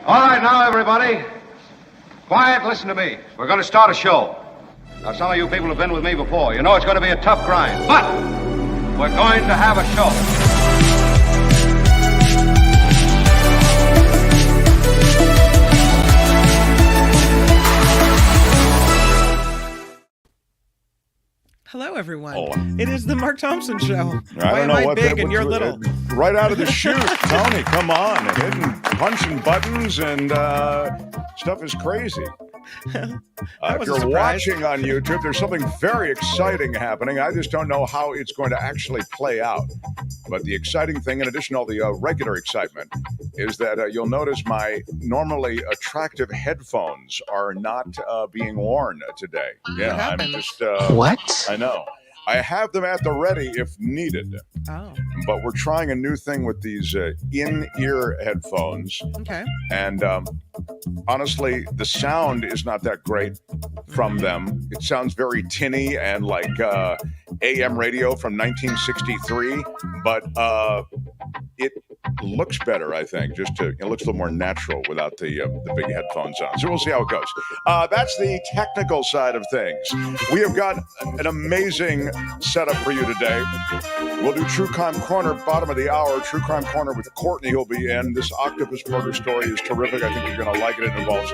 All right, now, everybody. Quiet, listen to me. We're going to start a show. Now, some of you people have been with me before. You know it's going to be a tough grind, but we're going to have a show. Hello, everyone. It is the Mark Thompson Show. I don't know what big and you're little? Right out of the chute, Tony. Come on, hitting, punching buttons and stuff is crazy. If you're watching on YouTube, there's something very exciting happening. I just don't know how it's going to actually play out. But the exciting thing, in addition to all the regular excitement, is that you'll notice my normally attractive headphones are not being worn today. Yeah, I'm just... What? I know. I have them at the ready if needed. Oh. But we're trying a new thing with these in-ear headphones. Okay. And honestly, the sound is not that great from them. It sounds very tinny and like AM radio from 1963. But it looks better, I think. It looks a little more natural without the big headphones on. So we'll see how it goes. That's the technical side of things. We have got an amazing setup for you today. We'll do True Crime Corner, bottom of the hour. True Crime Corner with Courtney will be in. This octopus murder story is terrific. I think you're going to like it. It involves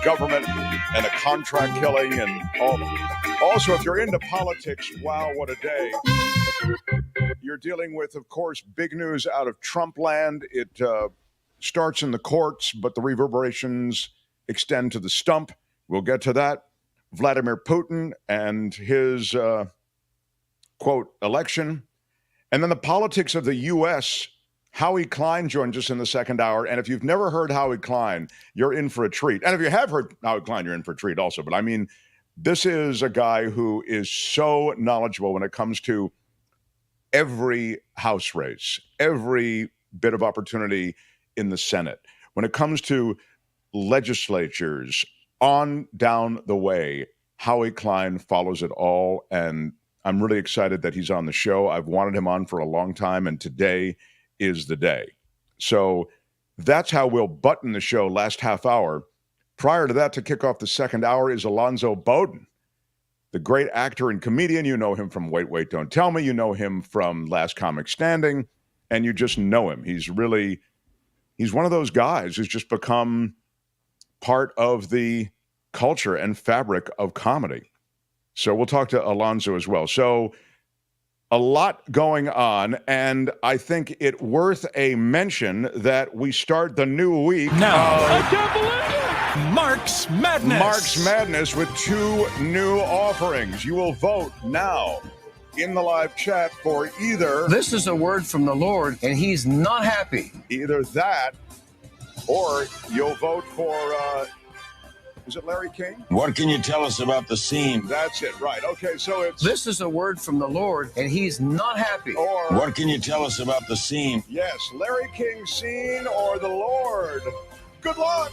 government and a contract killing and all. Also, if you're into politics, wow, what a day. You're dealing with, of course, big news out of Trump land. It starts in the courts, but the reverberations extend to the stump. We'll get to that. Vladimir Putin and his, quote, election. And then the politics of the U.S. Howie Klein joins us in the second hour. And if you've never heard Howie Klein, you're in for a treat. And if you have heard Howie Klein, you're in for a treat also. But I mean, this is a guy who is so knowledgeable when it comes to every House race, every bit of opportunity in the Senate. When it comes to legislatures on down the way, Howie Klein follows it all. And I'm really excited that he's on the show. I've wanted him on for a long time, and today is the day. So that's how we'll button the show last half hour. Prior to that, to kick off the second hour, is Alonzo Bodden, the great actor and comedian. You know him from Wait, Wait, Don't Tell Me. You know him from Last Comic Standing, and you just know him. He's one of those guys who's just become part of the culture and fabric of comedy. So we'll talk to Alonzo as well. So a lot going on, and I think it worth a mention that we start the new week. Now, I can't believe it! Mark's Madness. Mark's Madness with 2 new offerings. You will vote now in the live chat for either... This is a word from the Lord, and he's not happy. Either that, or you'll vote for... is it Larry King? What can you tell us about the scene? That's it, right. Okay, so it's... This is a word from the Lord, and he's not happy. Or... What can you tell us about the scene? Yes, Larry King's scene or the Lord. Good luck!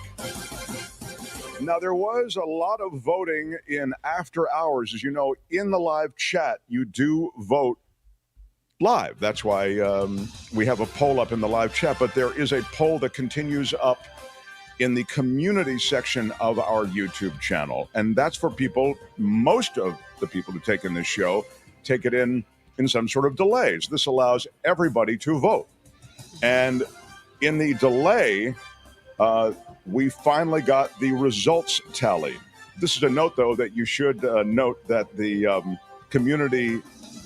Now, there was a lot of voting in after hours. As you know, in the live chat, you do vote live. That's why we have a poll up in the live chat, but there is a poll that continues up in the community section of our YouTube channel. And that's for people, most of the people who take in this show, take it in some sort of delays. This allows everybody to vote. And in the delay, we finally got the results tally. This is a note, though, that you should note that the community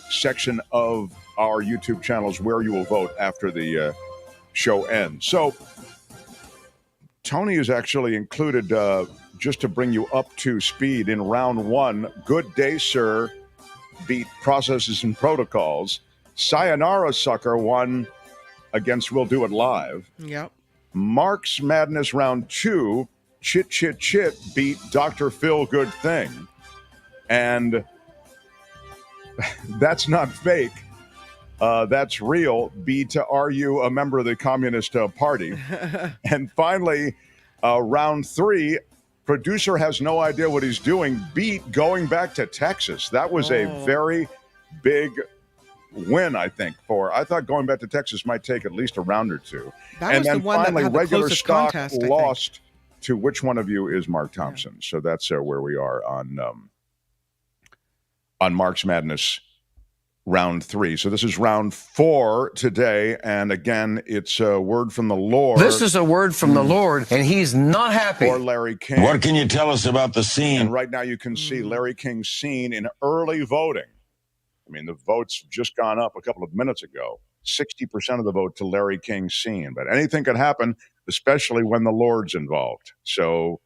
section of our YouTube channel is where you will vote after the show ends. So Tony is actually included, just to bring you up to speed, in round 1. Good Day, Sir beat Processes and Protocols. Sayonara Sucker won against We'll Do It Live. Yep. Mark's Madness round 2, Chit Chit Chit beat Dr. Phil Good Thing. And that's not fake. That's real. Beat Are You a Member of the Communist Party? And finally, round 3, Producer Has No Idea What He's Doing beat Going Back to Texas. That was a very big win, I think, I thought going back to Texas might take at least a round or two. That and was then the one finally, that had the regular closest stock contest, I think. lost to which one of you is Mark Thompson. Yeah. So that's where we are on Mark's Madness round 3. So this is round 4 today. And again, it's a word from the Lord. This is a word from the Lord, and he's not happy. Or Larry King. What can you tell us about the scene? And right now you can see Larry King's scene in early voting. I mean, the votes just gone up a couple of minutes ago. 60% of the vote to Larry King's scene. But anything could happen, especially when the Lord's involved. So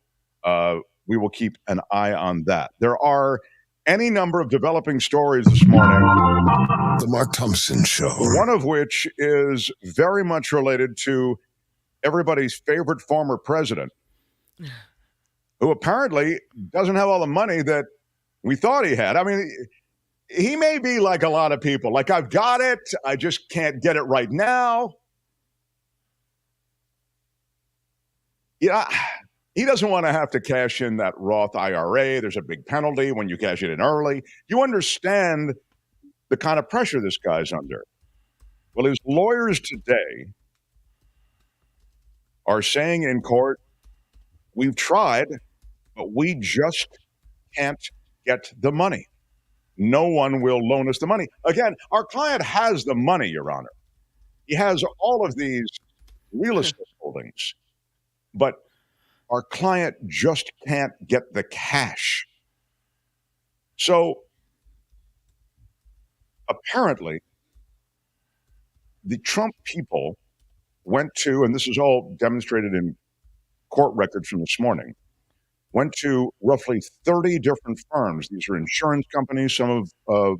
we will keep an eye on that. There are any number of developing stories this morning. The Mark Thompson Show. One of which is very much related to everybody's favorite former president, who apparently doesn't have all the money that we thought he had. I mean, he may be like a lot of people. Like, I've got it, I just can't get it right now. Yeah. He doesn't want to have to cash in that Roth IRA. There's a big penalty when you cash it in early. You understand the kind of pressure this guy's under. Well, his lawyers today are saying in court, we've tried, but we just can't get the money. No one will loan us the money. Again, our client has the money, Your Honor. He has all of these real estate holdings, but our client just can't get the cash. So apparently, the Trump people went to, and this is all demonstrated in court records from this morning, went to roughly 30 different firms. These are insurance companies, some of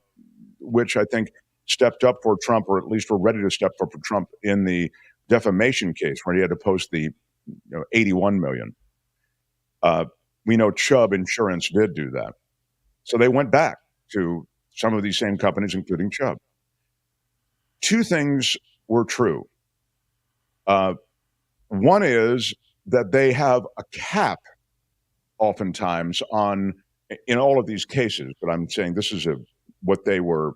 which I think stepped up for Trump, or at least were ready to step up for Trump in the defamation case where he had to post the $81 million. We know Chubb Insurance did do that. So they went back to some of these same companies, including Chubb. Two things were true. One is that they have a cap oftentimes in all of these cases, but I'm saying this is what they were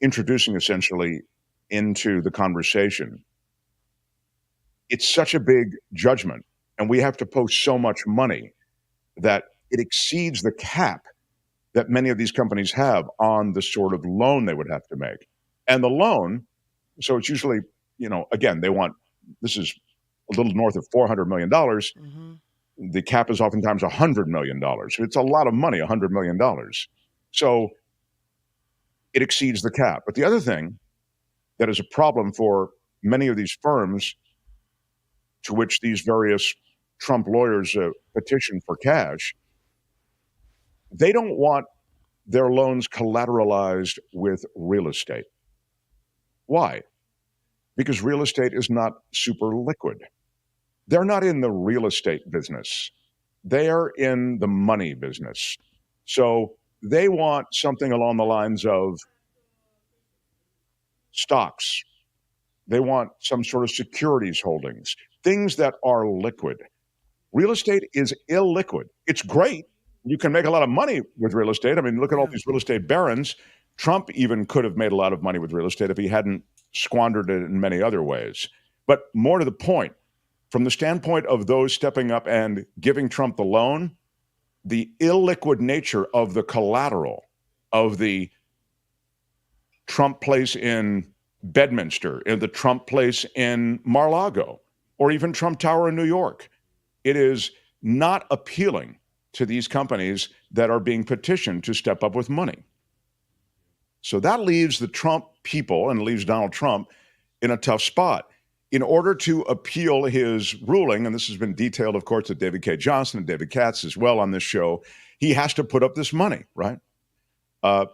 introducing essentially into the conversation. It's such a big judgment, and we have to post so much money that it exceeds the cap that many of these companies have on the sort of loan they would have to make. And the loan, so it's usually, again, this is a little north of $400 million. Mm-hmm. The cap is oftentimes $100 million. It's a lot of money, $100 million. So it exceeds the cap. But the other thing that is a problem for many of these firms to which these various Trump lawyers petition for cash, they don't want their loans collateralized with real estate. Why? Because real estate is not super liquid. They're not in the real estate business. They are in the money business. So they want something along the lines of stocks. They want some sort of securities holdings, things that are liquid. Real estate is illiquid. It's great. You can make a lot of money with real estate. I mean, look at all these real estate barons. Trump even could have made a lot of money with real estate if he hadn't squandered it in many other ways. But more to the point, from the standpoint of those stepping up and giving Trump the loan, the illiquid nature of the collateral of the Trump place in Bedminster, in the Trump place in Mar-a-Lago, or even Trump Tower in New York, it is not appealing to these companies that are being petitioned to step up with money. So that leaves the Trump people and leaves Donald Trump in a tough spot. In order to appeal his ruling, and this has been detailed, of course, with David K. Johnson and David Katz as well on this show, he has to put up this money, right? And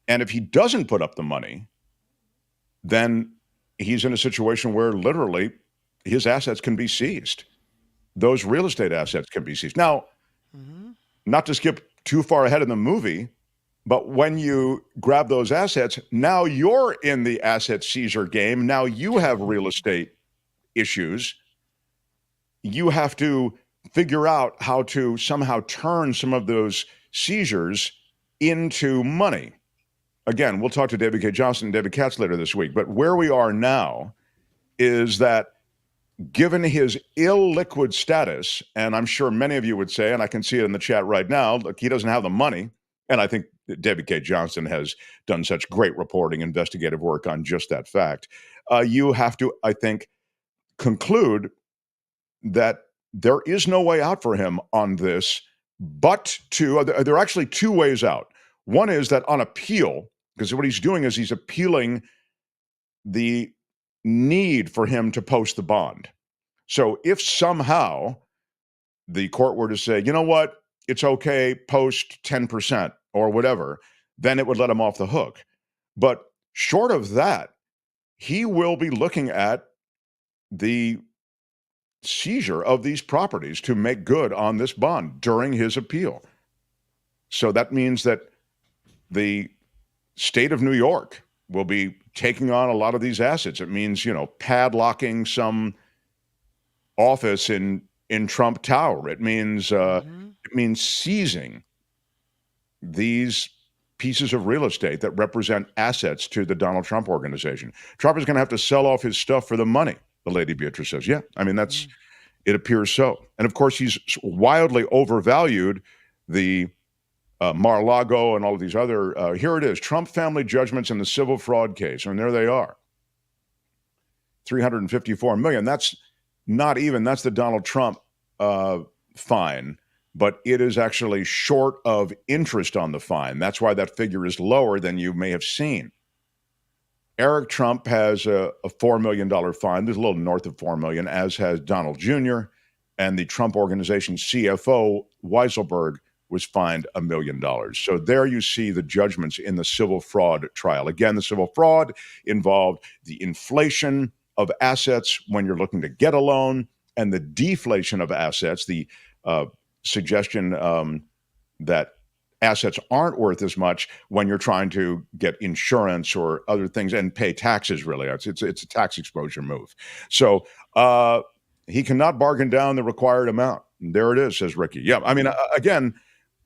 if he doesn't put up the money, then he's in a situation where literally his assets can be seized. Those real estate assets can be seized. Now, not to skip too far ahead in the movie, but when you grab those assets, now you're in the asset seizure game. Now you have real estate issues. You have to figure out how to somehow turn some of those seizures into money. again, we'll talk to David K. Johnston and David Katz later this week, but where we are now is that given his illiquid status, and I'm sure many of you would say, and I can see it in the chat right now, look, he doesn't have the money. And I think David K. Johnston has done such great reporting, investigative work on just that fact. You have to, I think, conclude that there is no way out for him on this, but there are actually two ways out. One is that on appeal, because what he's doing is he's appealing the need for him to post the bond. So if somehow the court were to say, you know what, it's okay, post 10% or whatever, then it would let him off the hook. But short of that, he will be looking at the seizure of these properties to make good on this bond during his appeal. So that means that the state of New York will be taking on a lot of these assets. It means, padlocking some office in Trump Tower. It means seizing these pieces of real estate that represent assets to the Donald Trump organization. Trump is going to have to sell off his stuff for the money, the Lady Beatrice says. Yeah, I mean, it appears so. And of course, he's wildly overvalued the Mar-a-Lago and all of these other, here it is, Trump family judgments in the civil fraud case. And there they are. $354 million. That's the Donald Trump fine, but it is actually short of interest on the fine. That's why that figure is lower than you may have seen. Eric Trump has a $4 million fine. There's a little north of $4 million, as has Donald Jr. And the Trump Organization CFO, Weisselberg, was fined $1 million. So there you see the judgments in the civil fraud trial. Again, the civil fraud involved the inflation of assets when you're looking to get a loan and the deflation of assets, the suggestion that assets aren't worth as much when you're trying to get insurance or other things and pay taxes, really. It's a tax exposure move. So he cannot bargain down the required amount. There it is, says Ricky. Yeah, I mean, again,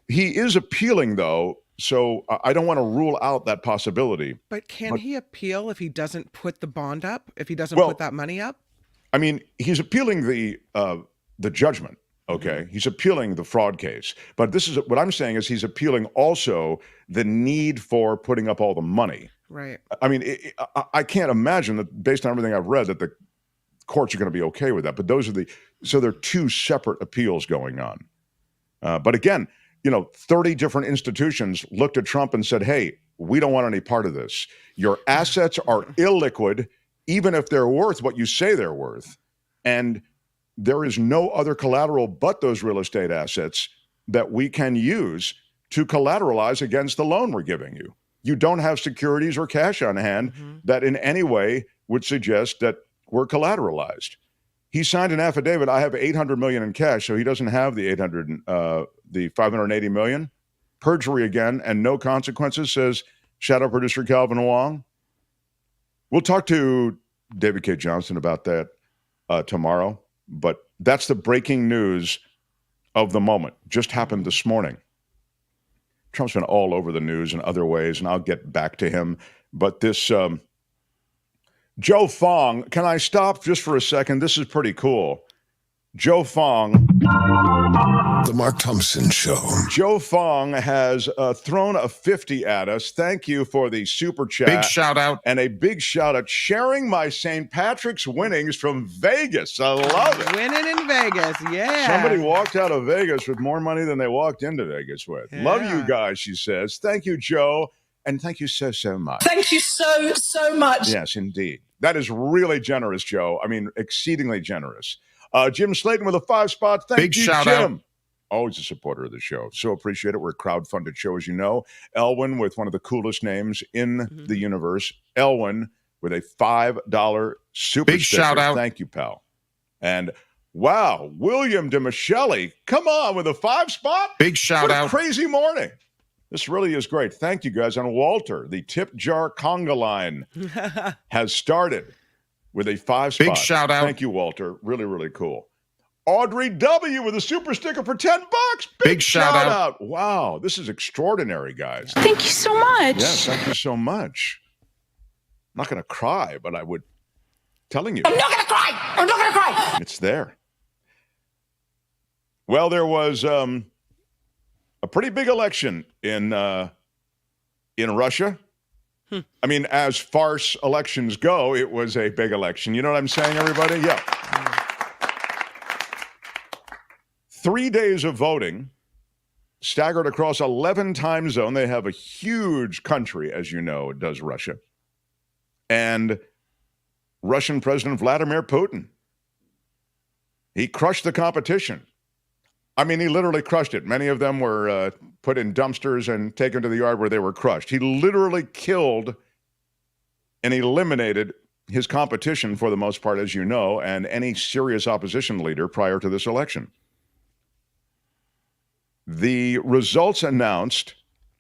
he is appealing, though, so I don't want to rule out that possibility. But can he appeal if he doesn't put the bond up, if he doesn't put that money up? I mean, he's appealing the judgment. Okay, he's appealing the fraud case, but this is what I'm saying is he's appealing also the need for putting up all the money. Right. I mean, I can't imagine that based on everything I've read that the courts are going to be okay with that. But so there are two separate appeals going on. But again, 30 different institutions looked at Trump and said, "Hey, we don't want any part of this. Your assets are illiquid, even if they're worth what you say they're worth, and there is no other collateral but those real estate assets that we can use to collateralize against the loan we're giving you. You don't have securities or cash on hand that in any way would suggest that we're collateralized." He signed an affidavit. I have $800 million in cash, so he doesn't have the $580 million. Perjury again, and no consequences, says shadow producer Calvin Wong. We'll talk to David K. Johnston about that tomorrow. But that's the breaking news of the moment. Just happened this morning. Trump's been all over the news in other ways, and I'll get back to him. But this Joe Fong, can I stop just for a second? This is pretty cool. Joe Fong. The Mark Thompson Show. Joe Fong has thrown a 50 at us. Thank you for the super chat. Big shout out. And a big shout out. Sharing my St. Patrick's winnings from Vegas. I love it. Winning in Vegas, yeah. Somebody walked out of Vegas with more money than they walked into Vegas with. Yeah. Love you guys, she says. Thank you, Joe. And thank you so much. Thank you so much. Yes, indeed. That is really generous, Joe. I mean, exceedingly generous. Jim Slayton with a 5 spot. Thank Big you, shout Jim. out. Always a supporter of the show. So appreciate it. We're a crowdfunded show, as you know. Elwin with one of the coolest names in the universe. Elwin with a $5 super Big sticker. shout out. Thank you, pal. And wow, William DeMichele, come on with a 5 spot. Big shout What a out. crazy morning. This really is great. Thank you, guys. And Walter, the tip jar conga line has started with a 5 spot. Big shout out. Thank you, Walter. Really, really cool. Audrey W. with a super sticker for $10. Big shout out. Wow, this is extraordinary, guys. Thank you so much. Yes, thank you so much. I'm not going to cry, but I would telling you. I'm not going to cry. I'm not going to cry. It's there. Well, there was a pretty big election in Russia. I mean, as farce elections go, it was a big election. You know what I'm saying, everybody? Yeah. 3 days of voting, staggered across 11 time zones. They have a huge country, as you know, does Russia. And Russian President Vladimir Putin, he crushed the competition. I mean, he literally crushed it. Many of them were put in dumpsters and taken to the yard where they were crushed. He literally killed and eliminated his competition for the most part, as you know, and any serious opposition leader prior to this election. The results announced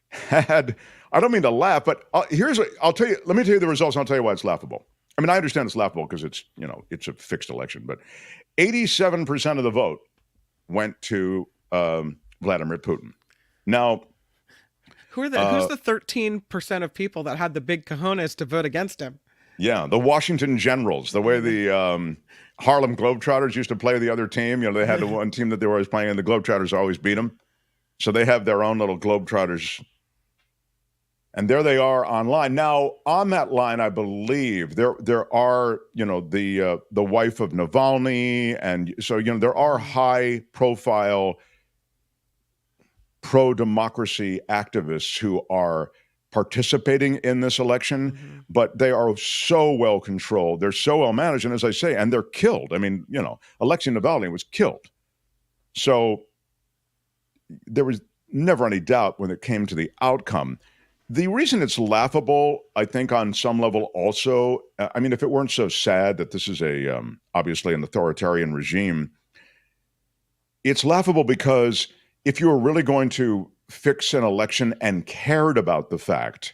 had, I don't mean to laugh, but let me tell you the results and I'll tell you why it's laughable. I mean, I understand it's laughable because it's a fixed election, but 87% of the vote went to Vladimir Putin. Now, who's the 13% of people that had the big cojones to vote against him? Yeah, the Washington Generals, the way the Harlem Globetrotters used to play the other team. They had the one team that they were always playing, and the Globetrotters always beat them. So they have their own little Globetrotters. And there they are online. Now, on that line, I believe there are, the wife of Navalny. And so, there are high-profile pro-democracy activists who are participating in this election, but they are so well controlled. They're so well managed. And as I say, and they're killed. I mean, Alexei Navalny was killed. So there was never any doubt when it came to the outcome. The reason it's laughable, I think, on some level also, I mean, if it weren't so sad that this is obviously an authoritarian regime, it's laughable because if you were really going to fix an election and cared about the fact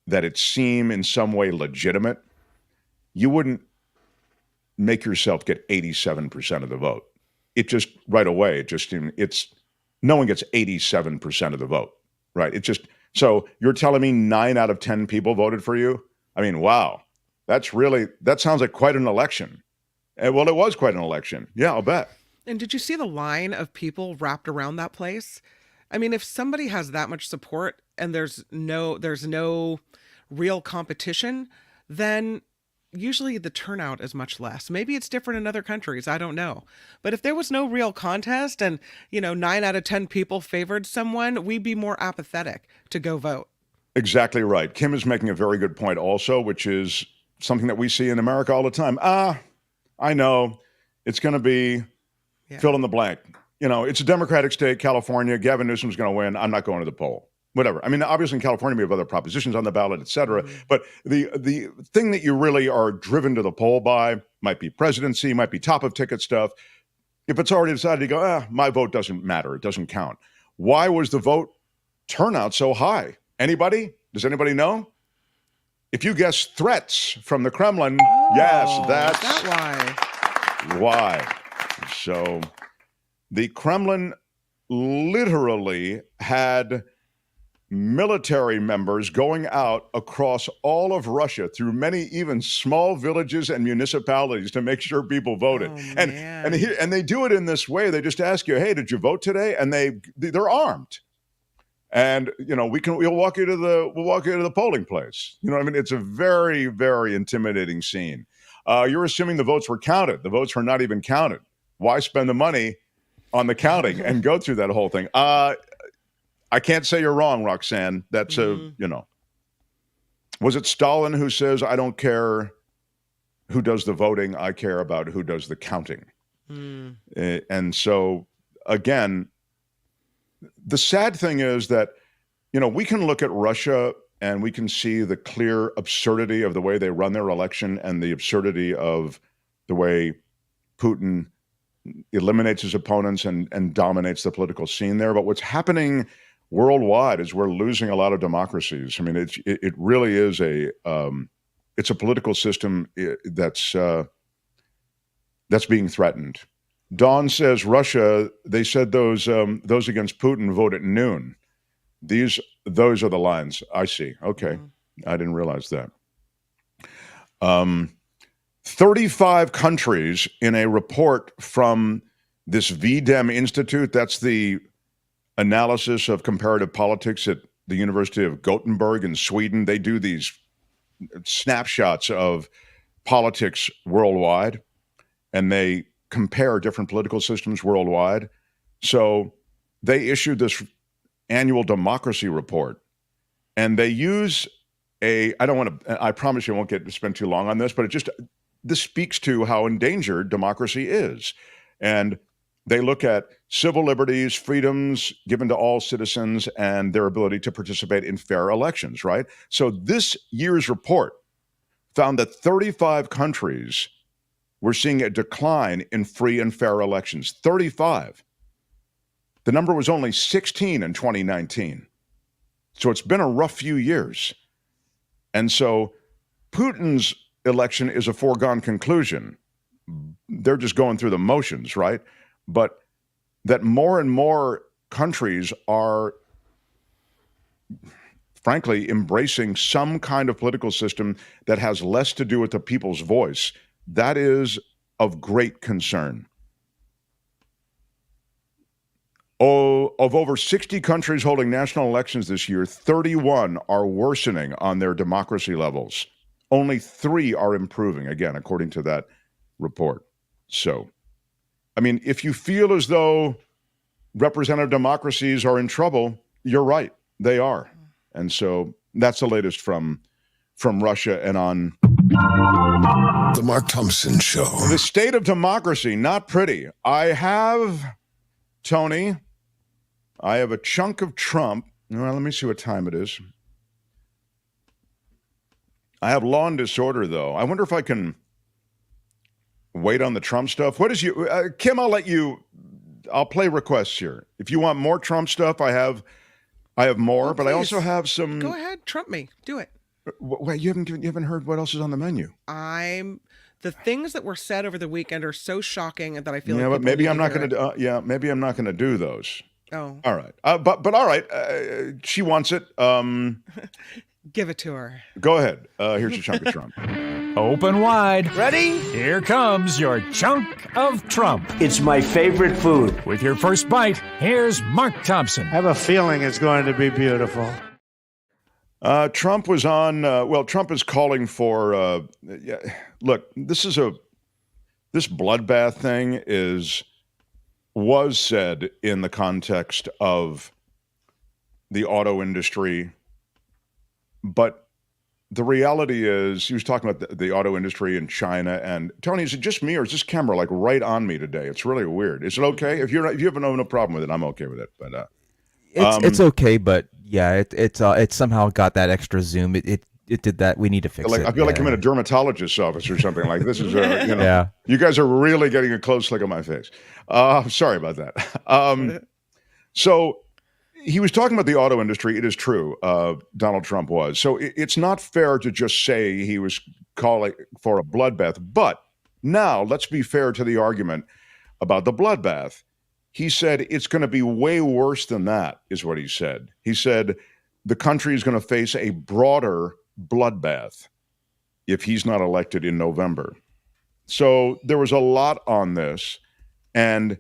that it seemed in some way legitimate, you wouldn't make yourself get 87% of the vote. It just, right away, no one gets 87% of the vote, right? So you're telling me 9 out of 10 people voted for you? I mean, wow, that sounds like quite an election. Well, it was quite an election. Yeah, I'll bet. And did you see the line of people wrapped around that place? I mean, if somebody has that much support and there's no real competition, then usually the turnout is much less. Maybe it's different in other countries. I don't know. But if there was no real contest and, 9 out of 10 people favored someone, we'd be more apathetic to go vote. Exactly right. Kim is making a very good point also, which is something that we see in America all the time. I know it's going to be fill in the blank. It's a Democratic state, California. Gavin Newsom's going to win. I'm not going to the poll. Whatever. I mean, obviously in California, we have other propositions on the ballot, et cetera. But the thing that you really are driven to the poll by might be presidency, might be top of ticket stuff. If it's already decided to go, my vote doesn't matter. It doesn't count. Why was the vote turnout so high? Anybody? Does anybody know? If you guess threats from the Kremlin, yes, that's why. So the Kremlin literally had military members going out across all of Russia through many even small villages and municipalities to make sure people voted. And they do it in this way. They just ask you, hey, did you vote today? And they're armed. And we'll walk you to the polling place. I mean, it's a very, very intimidating scene. You're assuming the votes were counted. The votes were not even counted. Why spend the money on the counting and go through that whole thing? I can't say you're wrong, Roxanne. That's was it Stalin who says, I don't care who does the voting, I care about who does the counting. And so, again, the sad thing is that, we can look at Russia and we can see the clear absurdity of the way they run their election and the absurdity of the way Putin eliminates his opponents and dominates the political scene there. But what's happening worldwide is we're losing a lot of democracies. I mean, it really is it's a political system that's being threatened. Dawn says Russia, they said those against Putin vote at noon. Those are the lines. I see. Okay. I didn't realize that. 35 countries in a report from this VDEM Institute, that's the analysis of comparative politics at the University of Gothenburg in Sweden. They do these snapshots of politics worldwide, and they compare different political systems worldwide. So they issued this annual democracy report, and they use I promise you I won't spend too long on this, but this speaks to how endangered democracy is. And they look at civil liberties, freedoms given to all citizens, and their ability to participate in fair elections, right? So this year's report found that 35 countries were seeing a decline in free and fair elections. 35. The number was only 16 in 2019. So it's been a rough few years. And so Putin's election is a foregone conclusion. They're just going through the motions, right? But that more and more countries are, frankly, embracing some kind of political system that has less to do with the people's voice, that is of great concern. Of over 60 countries holding national elections this year, 31 are worsening on their democracy levels. Only 3 are improving, again, according to that report. So, I mean, if you feel as though representative democracies are in trouble, you're right. They are. And so that's the latest from Russia and on The Mark Thompson Show. the state of democracy. Not pretty. Tony, I have a chunk of Trump. Well, let me see what time it is. I have law and disorder, though. I wonder if I can wait on the Trump stuff. What is Kim, I'll play requests here. If you want more Trump stuff, I have more, but I also have some. Go ahead, Trump me. Do it. Wait, you haven't heard what else is on the menu? The things that were said over the weekend are so shocking that I feel yeah, like but maybe I'm not going to. Maybe I'm not going to do those. Oh, all right. But all right. She wants it. Give it to her. Go ahead. Here's your chunk of Trump. Open wide. Ready? Here comes your chunk of Trump. It's my favorite food. With your first bite, here's Mark Thompson. I have a feeling it's going to be beautiful. Trump was on. Trump is calling for. Look, this bloodbath thing was said in the context of the auto industry, but the reality is he was talking about the auto industry in China. And Tony, is it just me, or is this camera like right on me today? It's really weird. Is it okay if you have no problem with it? I'm okay with it, but it's okay. But yeah, it somehow got that extra zoom. It did that. We need to fix it. I feel like I'm in a dermatologist's office or something. Like this is, yeah. You guys are really getting a close look at my face. Sorry about that. So he was talking about the auto industry. It is true. Donald Trump was. So it's not fair to just say he was calling for a bloodbath. But now let's be fair to the argument about the bloodbath. He said it's going to be way worse than that, is what he said. He said the country is going to face a broader bloodbath if he's not elected in November. So there was a lot on this. And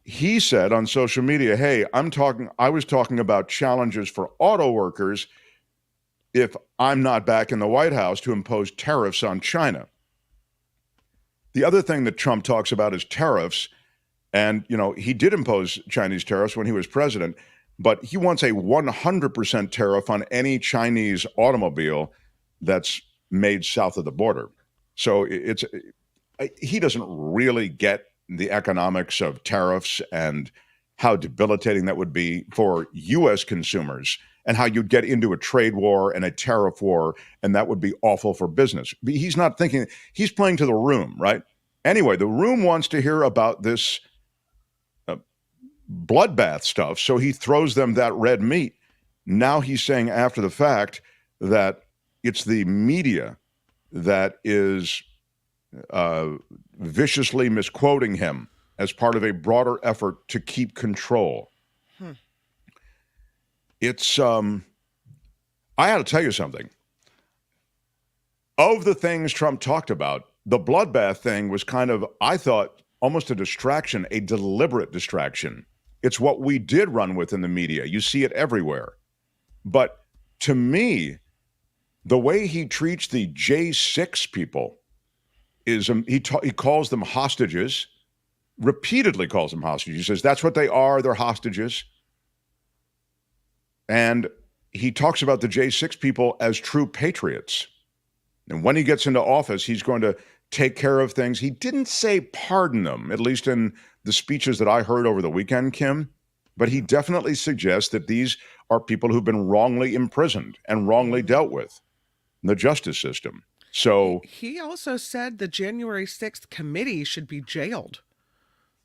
he said on social media, hey, I was talking about challenges for auto workers if I'm not back in the White House to impose tariffs on China. The other thing that Trump talks about is tariffs. And, he did impose Chinese tariffs when he was president, but he wants a 100% tariff on any Chinese automobile that's made south of the border. So he doesn't really get the economics of tariffs and how debilitating that would be for U.S. consumers and how you'd get into a trade war and a tariff war, and that would be awful for business. He's not thinking, he's playing to the room, right? Anyway, the room wants to hear about this bloodbath stuff, so he throws them that red meat. Now he's saying after the fact that it's the media that is viciously misquoting him as part of a broader effort to keep control. It's, I had to tell you something. Of the things Trump talked about, the bloodbath thing was kind of, I thought, almost a distraction, a deliberate distraction. It's what we did run with in the media. You see it everywhere. But to me, the way he treats the J6 people is he calls them hostages, repeatedly calls them hostages. He says that's what they are, they're hostages. And he talks about the J6 people as true patriots. And when he gets into office, he's going to take care of things. He didn't say pardon them, at least in the speeches that I heard over the weekend, Kim, but he definitely suggests that these are people who've been wrongly imprisoned and wrongly dealt with in the justice system. So he also said the January 6th committee should be jailed.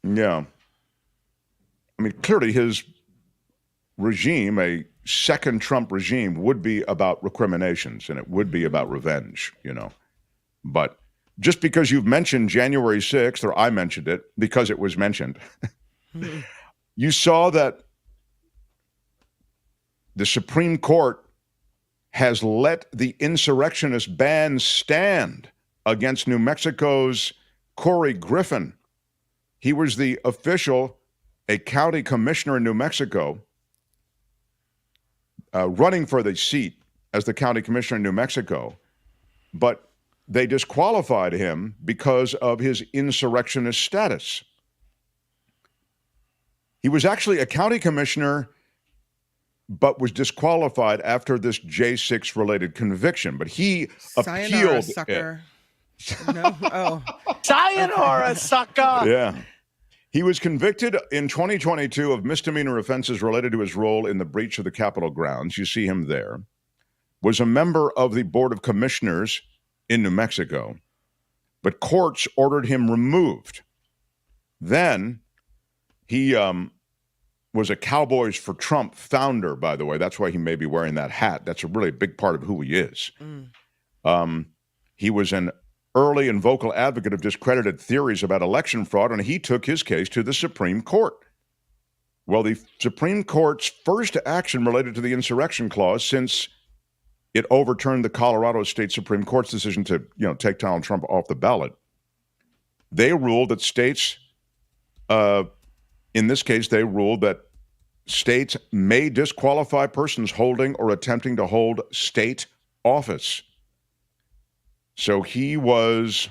Yeah. I mean, clearly his regime, a second Trump regime, would be about recriminations and it would be about revenge, you know. But just because you've mentioned January 6th, or I mentioned it because it was mentioned, you saw that the Supreme Court has let the insurrectionist ban stand against New Mexico's Corey Griffin. He was the official, a county commissioner in New Mexico, running for the seat as the county commissioner in New Mexico, but they disqualified him because of his insurrectionist status. He was actually a county commissioner, but was disqualified after this J6 related conviction. But he Sayonara, appealed. Sucker. No? Oh. Sayonara, sucker! Yeah. He was convicted in 2022 of misdemeanor offenses related to his role in the breach of the Capitol grounds. You see him there. Was a member of the Board of Commissioners in New Mexico, but courts ordered him removed. Then he was a Cowboys for Trump founder, by the way. That's why he may be wearing that hat. That's a really big part of who he is. He was an early and vocal advocate of discredited theories about election fraud, and he took his case to the Supreme Court. Well, the Supreme Court's first action related to the insurrection clause, since it overturned the Colorado State Supreme Court's decision to, take Donald Trump off the ballot, they ruled that states, in this case, they ruled that states may disqualify persons holding or attempting to hold state office. So he was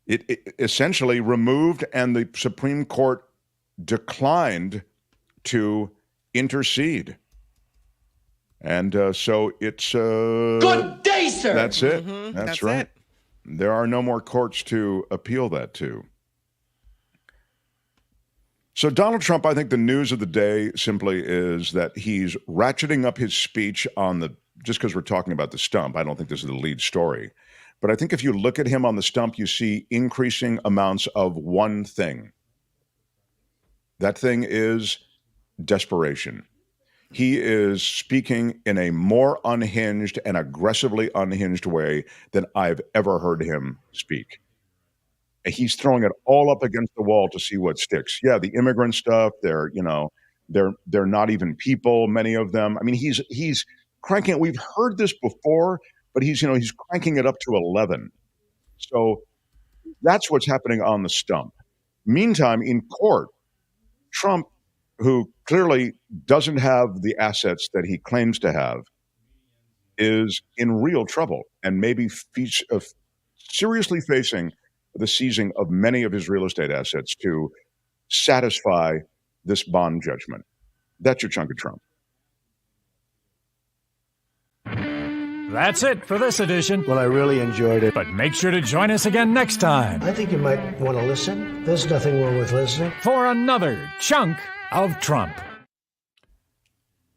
essentially removed, and the Supreme Court declined to intercede. And so it's... Good day, sir! That's it. Mm-hmm. That's right. It. There are no more courts to appeal that to. So Donald Trump, I think the news of the day simply is that he's ratcheting up his speech on the... Just because we're talking about the stump, I don't think this is the lead story. But I think if you look at him on the stump, you see increasing amounts of one thing. That thing is desperation. He is speaking in a more unhinged and aggressively unhinged way than I've ever heard him speak. And he's throwing it all up against the wall to see what sticks. Yeah, the immigrant stuff, they're not even people, many of them. I mean, he's cranking it. We've heard this before, but he's cranking it up to 11. So that's what's happening on the stump. Meantime, in court, Trump, who clearly doesn't have the assets that he claims to have, is in real trouble and maybe seriously facing the seizing of many of his real estate assets to satisfy this bond judgment. That's your chunk of Trump. That's it for this edition. Well, I really enjoyed it. But make sure to join us again next time I think you might want to listen. There's nothing wrong with listening. for another chunk of Trump.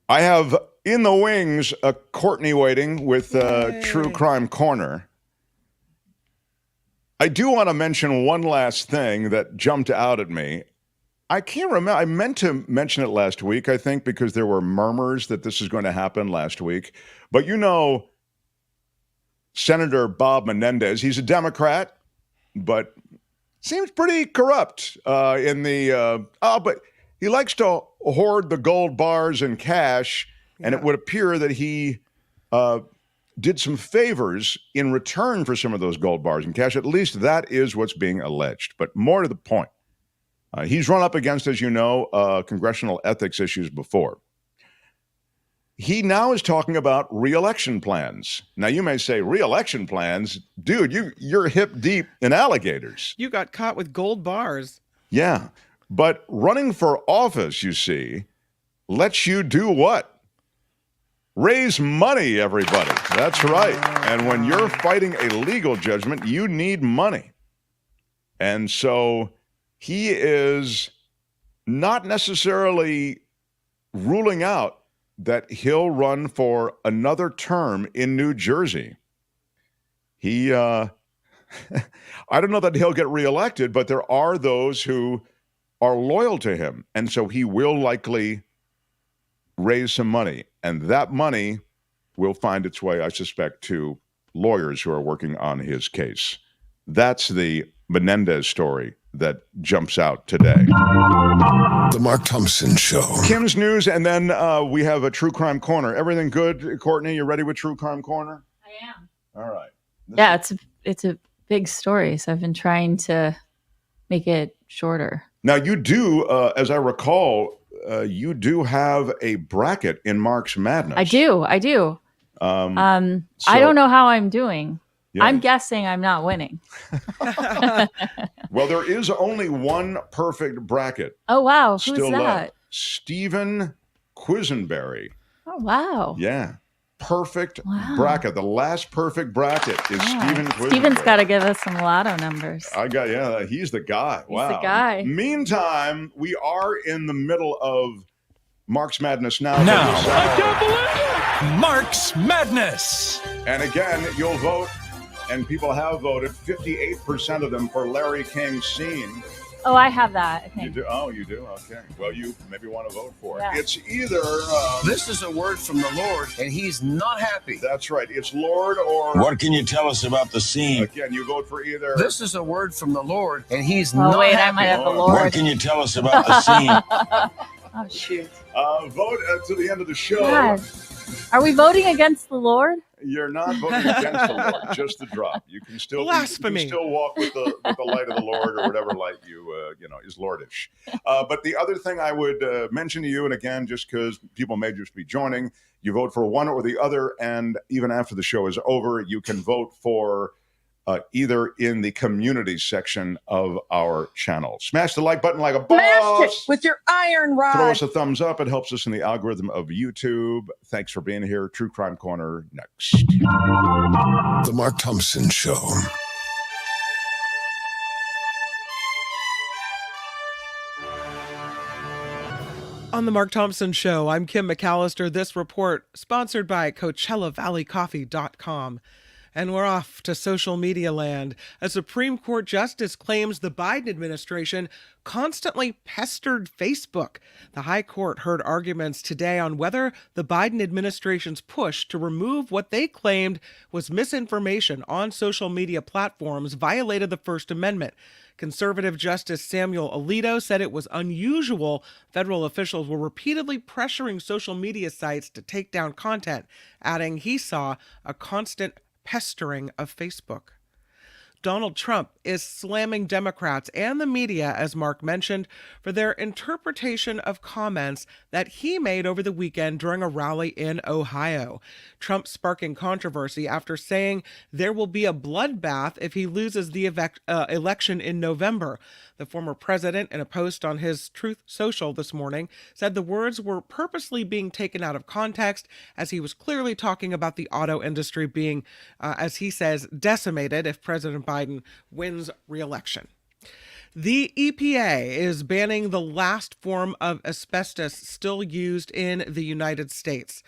I have in the wings a Courtney waiting with True Crime Corner. I do want to mention one last thing that jumped out at me. I can't remember. I meant to mention it last week, I think, because there were murmurs that this is going to happen last week. But Senator Bob Menendez, he's a Democrat, but seems pretty corrupt but he likes to hoard the gold bars and cash, and it would appear that he did some favors in return for some of those gold bars and cash. At least that is what's being alleged. But more to the point, he's run up against, as you know, congressional ethics issues before. He now is talking about re-election plans. Now, you may say, re-election plans? Dude, you're hip deep in alligators. You got caught with gold bars. Yeah, but running for office, you see, lets you do what? Raise money, everybody. That's right. And when you're fighting a legal judgment, you need money. And so he is not necessarily ruling out that he'll run for another term in New Jersey. I don't know that he'll get reelected, but there are those who are loyal to him. And so he will likely raise some money. And that money will find its way, I suspect, to lawyers who are working on his case. That's the Menendez story that jumps out today. The Mark Thompson Show. Kim's news, and then we have a True Crime Corner. Everything good, Courtney? You ready with True Crime Corner? I am. All right. It's a big story, so I've been trying to make it shorter. Now, you do, as I recall, you do have a bracket in Mark's Madness. I do. I don't know how I'm doing. Yeah. I'm guessing I'm not winning. Well, there is only one perfect bracket. Oh, wow. Who's still that? Left. Stephen Quisenberry. Oh, wow. Yeah. Perfect bracket. The last perfect bracket is Stephen Quisenberry. Stephen's got to give us some lotto numbers. He's the guy. He's the guy. Meantime, we are in the middle of Mark's Madness now. I can't believe it! Mark's Madness. And again, you'll vote, and people have voted, 58% of them for Larry King's scene. Oh, I have that, I think. You do? Oh, you do? Okay. Well, you maybe want to vote for it. Yeah. It's either... this is a word from the Lord, and he's not happy. That's right. It's Lord or... What can you tell us about the scene? Again, you vote for either... This is a word from the Lord, and he's not wait, happy. I might have the Lord. What can you tell us about the scene? Oh, shoot. Vote to the end of the show. God. Are we voting against the Lord? You're not voting against the Lord, just the drop. You can still Blasphemy. You can still walk with the light of the Lord, or whatever light is Lordish. But the other thing I would mention to you, and again, just because people may just be joining, you vote for one or the other, and even after the show is over, you can vote for either in the community section of our channel. Smash the like button like a boss. Smash it with your iron rod. Throw us a thumbs up. It helps us in the algorithm of YouTube. Thanks for being here. True Crime Corner next. The Mark Thompson Show. On the Mark Thompson Show, I'm Kim McAllister. This report sponsored by CoachellaValleyCoffee.com. And we're off to social media land. A Supreme Court justice claims the Biden administration constantly pestered Facebook. The High Court heard arguments today on whether the Biden administration's push to remove what they claimed was misinformation on social media platforms violated the First Amendment. Conservative Justice Samuel Alito said it was unusual federal officials were repeatedly pressuring social media sites to take down content, adding he saw a constant pestering of Facebook. Donald Trump is slamming Democrats and the media, as Mark mentioned, for their interpretation of comments that he made over the weekend during a rally in Ohio. Trump sparking controversy after saying there will be a bloodbath if he loses the election in November. The former president, in a post on his Truth Social this morning, said the words were purposely being taken out of context, as he was clearly talking about the auto industry being, as he says, decimated if President Biden wins re-election. The EPA is banning the last form of asbestos still used in the United States.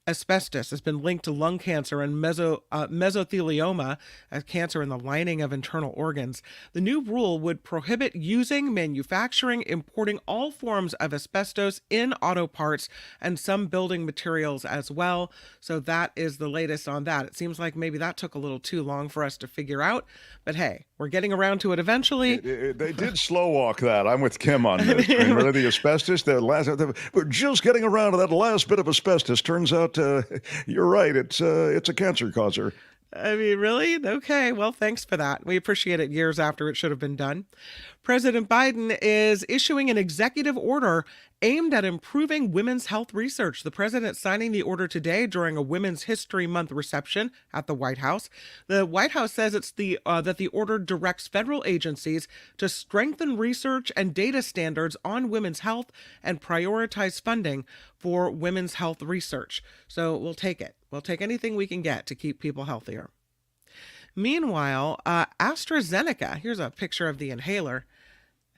Asbestos has been linked to lung cancer and mesothelioma, a cancer in the lining of internal organs. The new rule would prohibit using, manufacturing, importing all forms of asbestos in auto parts and some building materials as well. So that is the latest on that. It seems like maybe that took a little too long for us to figure out, but hey, we're getting around to it eventually. They did slow walk that. I'm with Kim on this. I mean, really, the asbestos, we're just getting around to that last bit of asbestos. Turns out you're right. It's a cancer causer. I mean, really? Okay. Well, thanks for that. We appreciate it years after it should have been done. President Biden is issuing an executive order aimed at improving women's health research. The president signing the order today during a Women's History Month reception at the White House. The White House says it's that the order directs federal agencies to strengthen research and data standards on women's health and prioritize funding for women's health research. So we'll take it. We'll take anything we can get to keep people healthier. Meanwhile, AstraZeneca, here's a picture of the inhaler.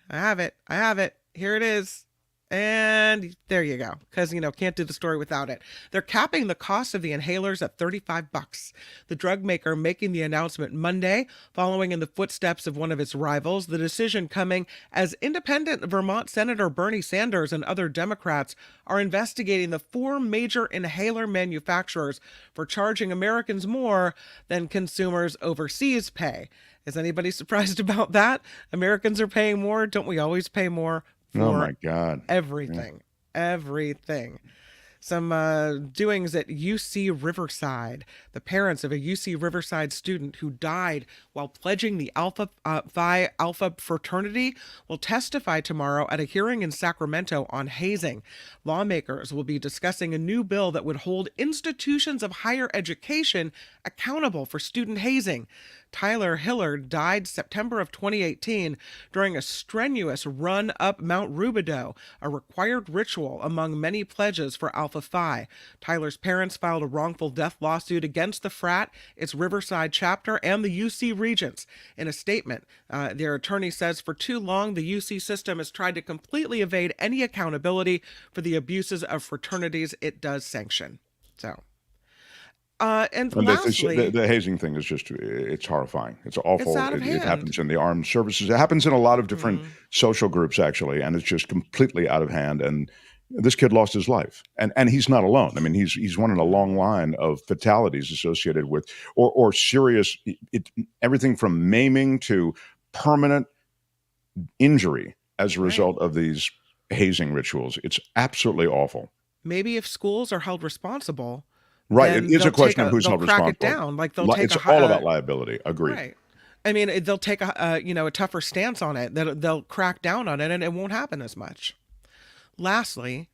I have it. Here it is. And there you go. Because, can't do the story without it. They're capping the cost of the inhalers at $35. The drug maker making the announcement Monday, following in the footsteps of one of its rivals, the decision coming as independent Vermont Senator Bernie Sanders and other Democrats are investigating the 4 major inhaler manufacturers for charging Americans more than consumers overseas pay. Is anybody surprised about that? Americans are paying more. Don't we always pay more? Oh my God. Everything. Some doings at UC Riverside. The parents of a UC Riverside student who died while pledging the Phi Alpha fraternity will testify tomorrow at a hearing in Sacramento on hazing. Lawmakers will be discussing a new bill that would hold institutions of higher education accountable for student hazing. Tyler Hillard died September of 2018 during a strenuous run up Mount Rubidoux, a required ritual among many pledges for Alpha Phi. Tyler's parents filed a wrongful death lawsuit against the frat, its Riverside chapter, and the UC Regents. In a statement, their attorney says for too long, the UC system has tried to completely evade any accountability for the abuses of fraternities it does sanction. So... And lastly, the hazing thing is it's horrifying. It's awful. It's out of hand. It happens in the armed services. It happens in a lot of different social groups, actually, and it's just completely out of hand. And this kid lost his life. And he's not alone. I mean, he's one in a long line of fatalities associated with, or serious, everything from maiming to permanent injury as a result of these hazing rituals. It's absolutely awful. Maybe if schools are held responsible... Right, it is a question of who's held responsible. They'll crack it down. Like It's all about liability. Agreed. Right. I mean, they'll take a tougher stance on it. They'll crack down on it, and it won't happen as much. Lastly,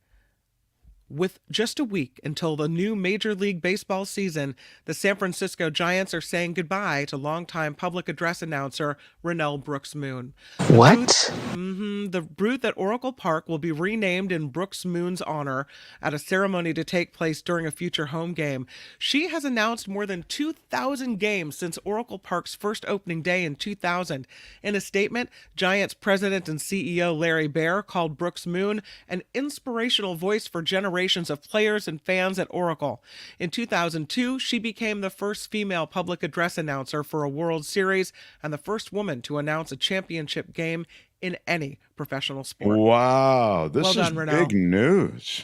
with just a week until the new Major League Baseball season, the San Francisco Giants are saying goodbye to longtime public address announcer Rennell Brooks Moon. What? The booth at Oracle Park will be renamed in Brooks Moon's honor at a ceremony to take place during a future home game. She has announced more than 2,000 games since Oracle Park's first opening day in 2000. In a statement, Giants president and CEO Larry Baer called Brooks Moon an inspirational voice for generations of players and fans at Oracle. In 2002, she became the first female public address announcer for a World Series and the first woman to announce a championship game in any professional sport. Wow, this well is done, Rennell. big news.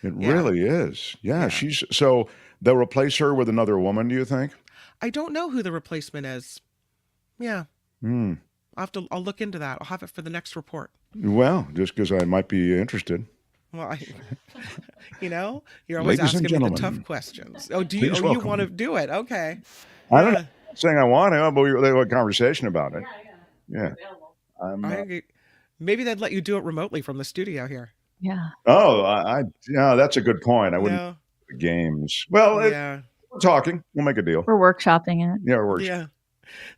It really is. Yeah, so they'll replace her with another woman, do you think? I don't know who the replacement is. Yeah. I'll look into that. I'll have it for the next report. Well, just because I might be interested. Well, you're always asking me the tough questions. Oh, you want to do it? Okay. I don't know. I'm saying I want to, but we had a conversation about it. Yeah. Maybe they'd let you do it remotely from the studio here. Yeah. Oh, that's a good point. I wouldn't games. Well, we're talking. We'll make a deal. We're workshopping it. Yeah, we're workshopping. Yeah.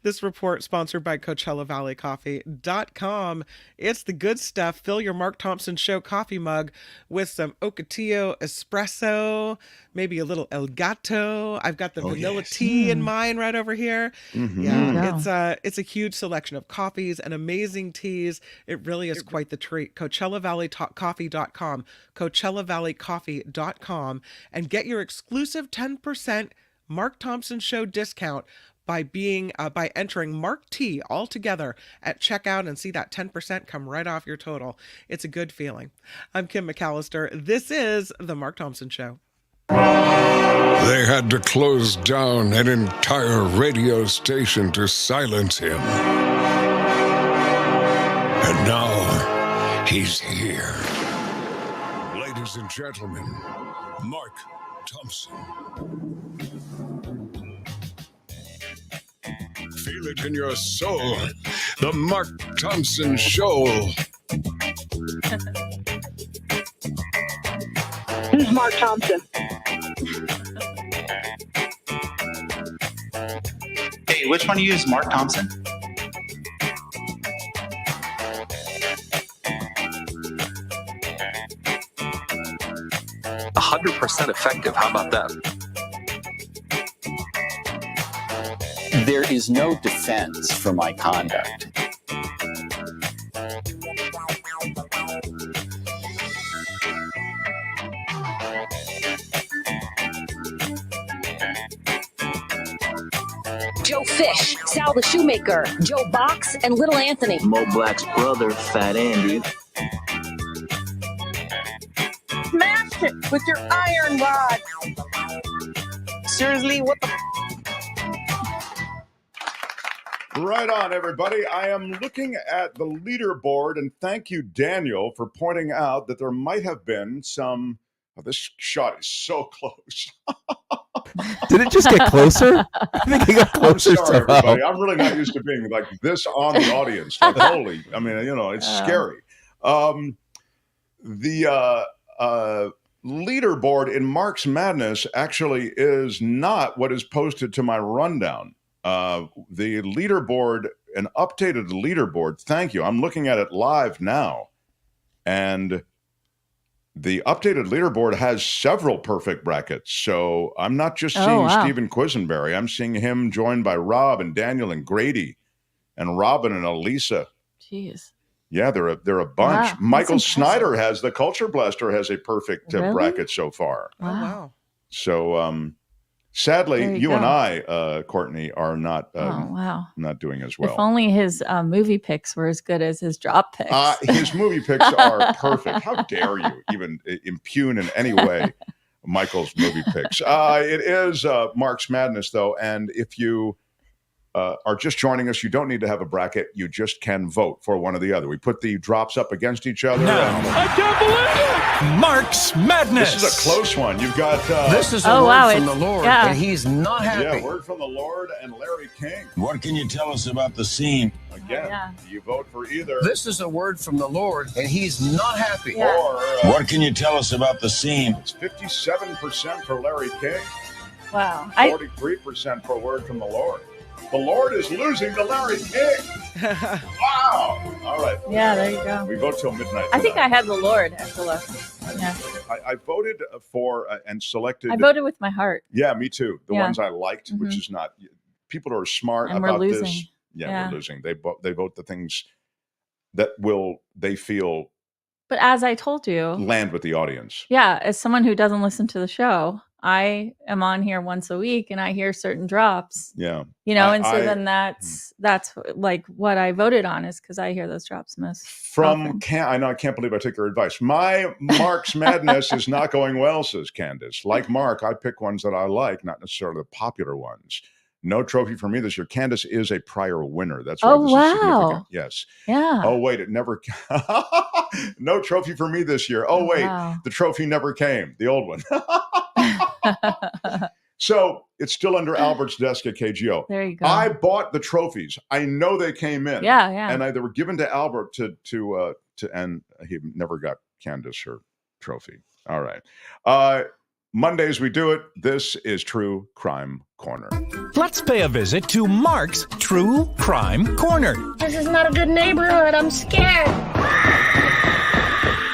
This report sponsored by CoachellaValleyCoffee.com. It's the good stuff. Fill your Mark Thompson Show coffee mug with some Ocotillo espresso, maybe a little El Gato. I've got the vanilla tea in mine right over here. Yeah, it's a huge selection of coffees and amazing teas. It really is quite the treat. CoachellaValleyCoffee.com, CoachellaValleyCoffee.com, and get your exclusive 10% Mark Thompson Show discount by entering Mark T all together at checkout and see that 10% come right off your total. It's a good feeling. I'm Kim McAllister. This is the Mark Thompson Show. They had to close down an entire radio station to silence him. And now he's here. Ladies and gentlemen, Mark Thompson. Feel it in your soul. The Mark Thompson Show. Who's Mark Thompson? Hey, which one of you is Mark Thompson? %100% effective. How about that? There is no defense for my conduct. Joe Fish, Sal the Shoemaker, Joe Box, and Little Anthony. Mo Black's brother, Fat Andy. Smash it with your iron rod. Seriously, what the... Right on, everybody. I am looking at the leaderboard, and thank you, Daniel, for pointing out that there might have been some... Oh, this shot is so close. Did it just get closer? I think it got closer. I'm sorry, everybody. I'm really not used to being like this on the audience. Like, holy, I mean, you know, it's scary. The leaderboard in Mark's Madness actually is not what is posted to my rundown. The leaderboard, an updated leaderboard, thank you. I'm looking at it live now. And the updated leaderboard has several perfect brackets. So I'm not just seeing Stephen Quisenberry. I'm seeing him joined by Rob and Daniel and Grady and Robin and Elisa. Jeez. Yeah, they're a bunch. Wow, Michael Snyder has, the Culture Blaster has a perfect bracket so far. Wow. So, sadly, you and I, Courtney, are not not doing as well. If only his movie picks were as good as his drop picks. His movie picks are perfect. How dare you even impugn in any way Michael's movie picks? It is Mark's Madness, though, and if you are just joining us, you don't need to have a bracket. You just can vote for one or the other. We put the drops up against each other. I can't believe it! Mark's Madness. This is a close one. You've got... this is a word from the Lord, and he's not happy. Yeah, word from the Lord and Larry King. What can you tell us about the scene? Again, you vote for either. This is a word from the Lord, and he's not happy. Or... what can you tell us about the scene? It's 57% for Larry King. Wow. 43% for word from the Lord. The Lord is losing to Larry King. Wow. All right. Yeah, there you go. We vote till midnight. I think I had the Lord after look. Yeah. I voted for and selected. I voted with my heart. Yeah, me too. The ones I liked, which is not. People are smart and about we're losing. this. Yeah, we're losing. They vote the things that they feel. But as I told you, land with the audience. Yeah, as someone who doesn't listen to the show, I am on here once a week and I hear certain drops. Yeah. You know, then that's like what I voted on is because I hear those drops most often. I know I can't believe I took your advice. My Mark's Madness is not going well, says Candace. Like Mark, I pick ones that I like, not necessarily the popular ones. No trophy for me this year. Candace is a prior winner. That's why this is significant. Yes. Yeah. Oh, wait, it never... No trophy for me this year. Oh, wait, the trophy never came. The old one. So it's still under Albert's desk at KGO. There you go. I bought the trophies. I know they came in. Yeah. And they were given to Albert to and he never got Candace her trophy. All right. Mondays we do it. This is True Crime Corner. Let's pay a visit to Mark's True Crime Corner. This is not a good neighborhood. I'm scared.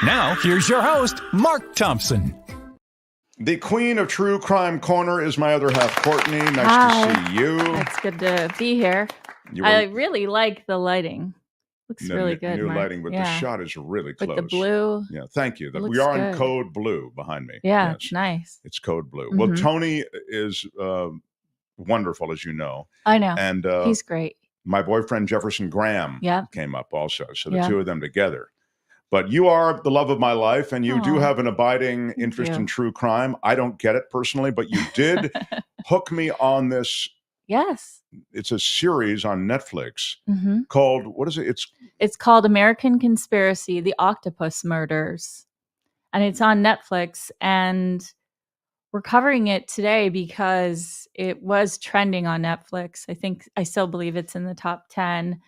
Now, here's your host, Mark Thompson. The queen of True Crime Corner is my other half, Courtney. Nice Hi. to see you. It's good to be here. I really like the lighting. Looks really good. New Mark. lighting, but the shot is really close. With the blue. Yeah, thank you. We looks are in good. code blue behind me. Yeah, Yes. it's nice. It's code blue. Well, Tony is wonderful, as you know. I know. And he's great. My boyfriend Jefferson Graham came up also. So the two of them together. But you are the love of my life, and you do have an abiding interest in true crime. I don't get it personally, but you did hook me on this. Yes. It's a series on Netflix called, what is it? It's called American Conspiracy, The Octopus Murders. And it's on Netflix. And we're covering it today because it was trending on Netflix. I still believe it's in the top 10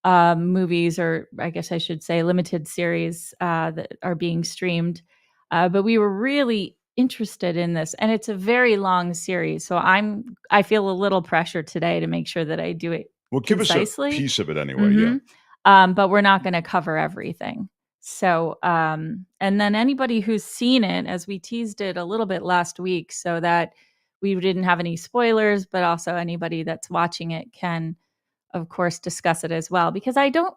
movies, or I guess I should say limited series that are being streamed. But we were really interested in this, and it's a very long series. So I feel a little pressure today to make sure that I do it concisely. Give us a piece of it anyway. But we're not going to cover everything. So, and then anybody who's seen it, as we teased it a little bit last week, so that we didn't have any spoilers, but also anybody that's watching it can, of course, discuss it as well, because I don't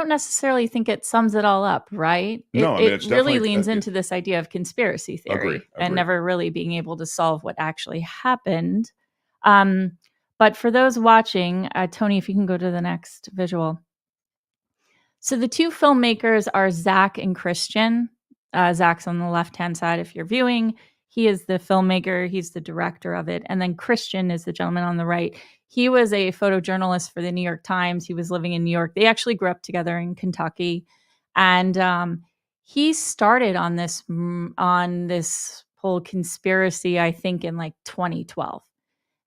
necessarily think it sums it all up, right? No, it really leans into this idea of conspiracy theory and never really being able to solve what actually happened. But for those watching, Tony, if you can go to the next visual. So the two filmmakers are Zach and Christian. Zach's on the left-hand side if you're viewing. He is the filmmaker. He's the director of it. And then Christian is the gentleman on the right. He was a photojournalist for the New York Times. He was living in New York. They actually grew up together in Kentucky. And he started on this whole conspiracy, I think, in like 2012.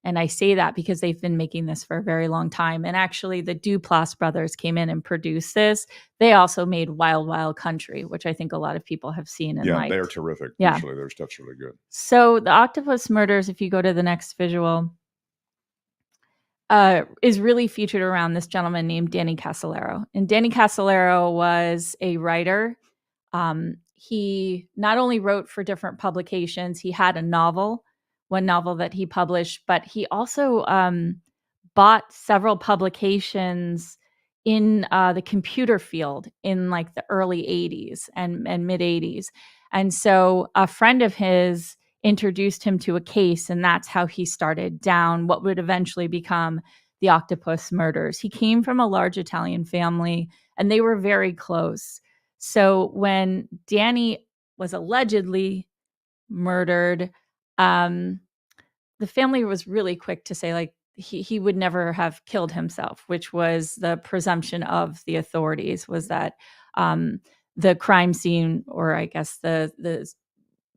And I say that because they've been making this for a very long time. And actually, the Duplass brothers came in and produced this. They also made Wild Wild Country, which I think a lot of people have seen and liked. They're terrific. Yeah. Usually their stuff's really good. So the Octopus Murders, if you go to the next visual, is really featured around this gentleman named Danny Casolaro. And Danny Casolaro was a writer. He not only wrote for different publications, he had one novel that he published, but he also bought several publications in the computer field in like the early 80s and mid 80s. And so a friend of his introduced him to a case, and that's how he started down what would eventually become the Octopus Murders. He came from a large Italian family, and they were very close. So when Danny was allegedly murdered, the family was really quick to say, like, he would never have killed himself, which was the presumption of the authorities, was that the crime scene, or I guess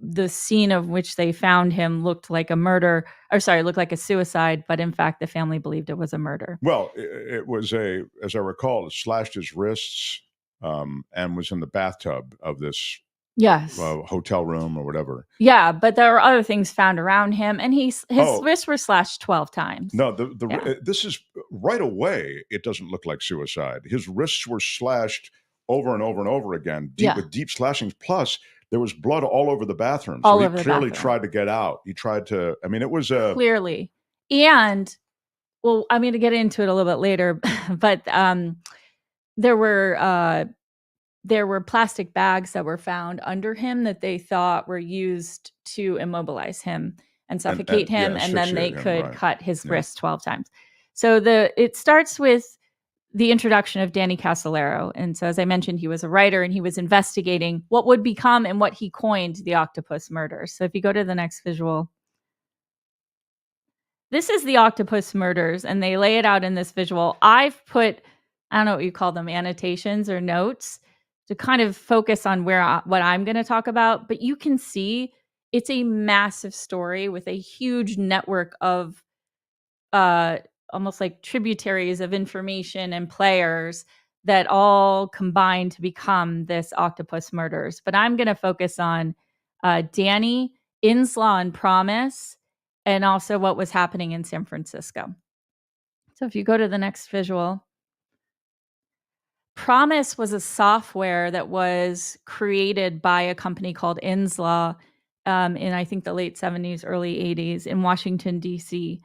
the scene of which they found him looked like looked like a suicide, but in fact, the family believed it was a murder. Well, it was as I recall, it slashed his wrists and was in the bathtub of this hotel room or whatever. Yeah, but there were other things found around him, and his wrists were slashed 12 times. No, this is right away. It doesn't look like suicide. His wrists were slashed over and over and over again, with deep slashings. Plus, there was blood all over the bathroom. So he clearly tried to get out. He tried to. I mean, it was clearly. And well, I'm going to get into it a little bit later, but there were plastic bags that were found under him that they thought were used to immobilize him and suffocate him, and then they could cut his wrist 12 times. So it starts with the introduction of Danny Casolaro. And so, as I mentioned, he was a writer, and he was investigating what would become and what he coined the Octopus Murders. So if you go to the next visual, this is the Octopus Murders, and they lay it out in this visual. I've put, I don't know what you call them, annotations or notes, to kind of focus on what I'm going to talk about. But you can see it's a massive story with a huge network of almost like tributaries of information and players that all combine to become this Octopus Murders. But I'm going to focus on Danny Inslaw and Promise, and also what was happening in San Francisco. So if you go to the next visual, Promise was a software that was created by a company called Inslaw in, I think, the late 70s, early 80s in Washington, D.C.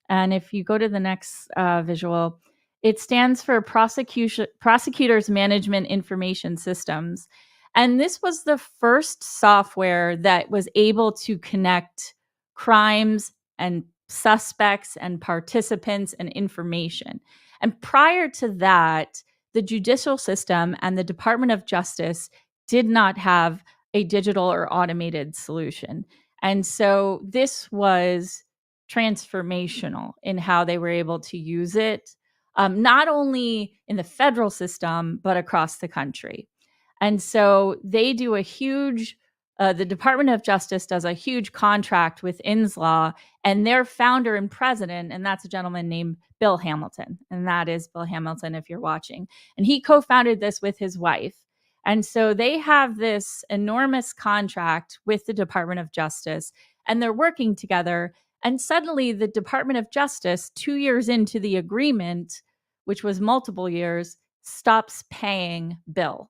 And if you go to the next visual, it stands for Prosecutors Management Information Systems. And this was the first software that was able to connect crimes and suspects and participants and information. And prior to that, the judicial system and the Department of Justice did not have a digital or automated solution. And so this was transformational in how they were able to use it, not only in the federal system, but across the country. And so they do a huge, the Department of Justice does a huge contract with Inslaw, and their founder and president, and that's a gentleman named Bill Hamilton. And that is Bill Hamilton, if you're watching. And he co-founded this with his wife. And so they have this enormous contract with the Department of Justice, and they're working together. And suddenly the Department of Justice, 2 years into the agreement, which was multiple years, stops paying Bill.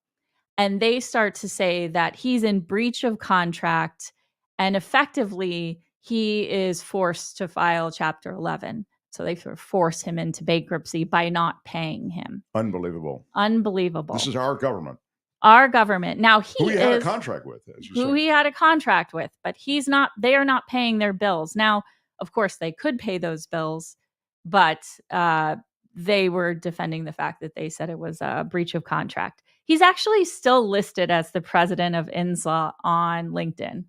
And they start to say that he's in breach of contract, and effectively he is forced to file Chapter 11. So they sort of force him into bankruptcy by not paying him. Unbelievable. Unbelievable. This is our government. Our government. Now who he had a contract with, as you who said. he had a contract with, but he's not. They are not paying their bills. Now, of course, they could pay those bills, but they were defending the fact that they said it was a breach of contract. He's actually still listed as the president of Inslaw on LinkedIn,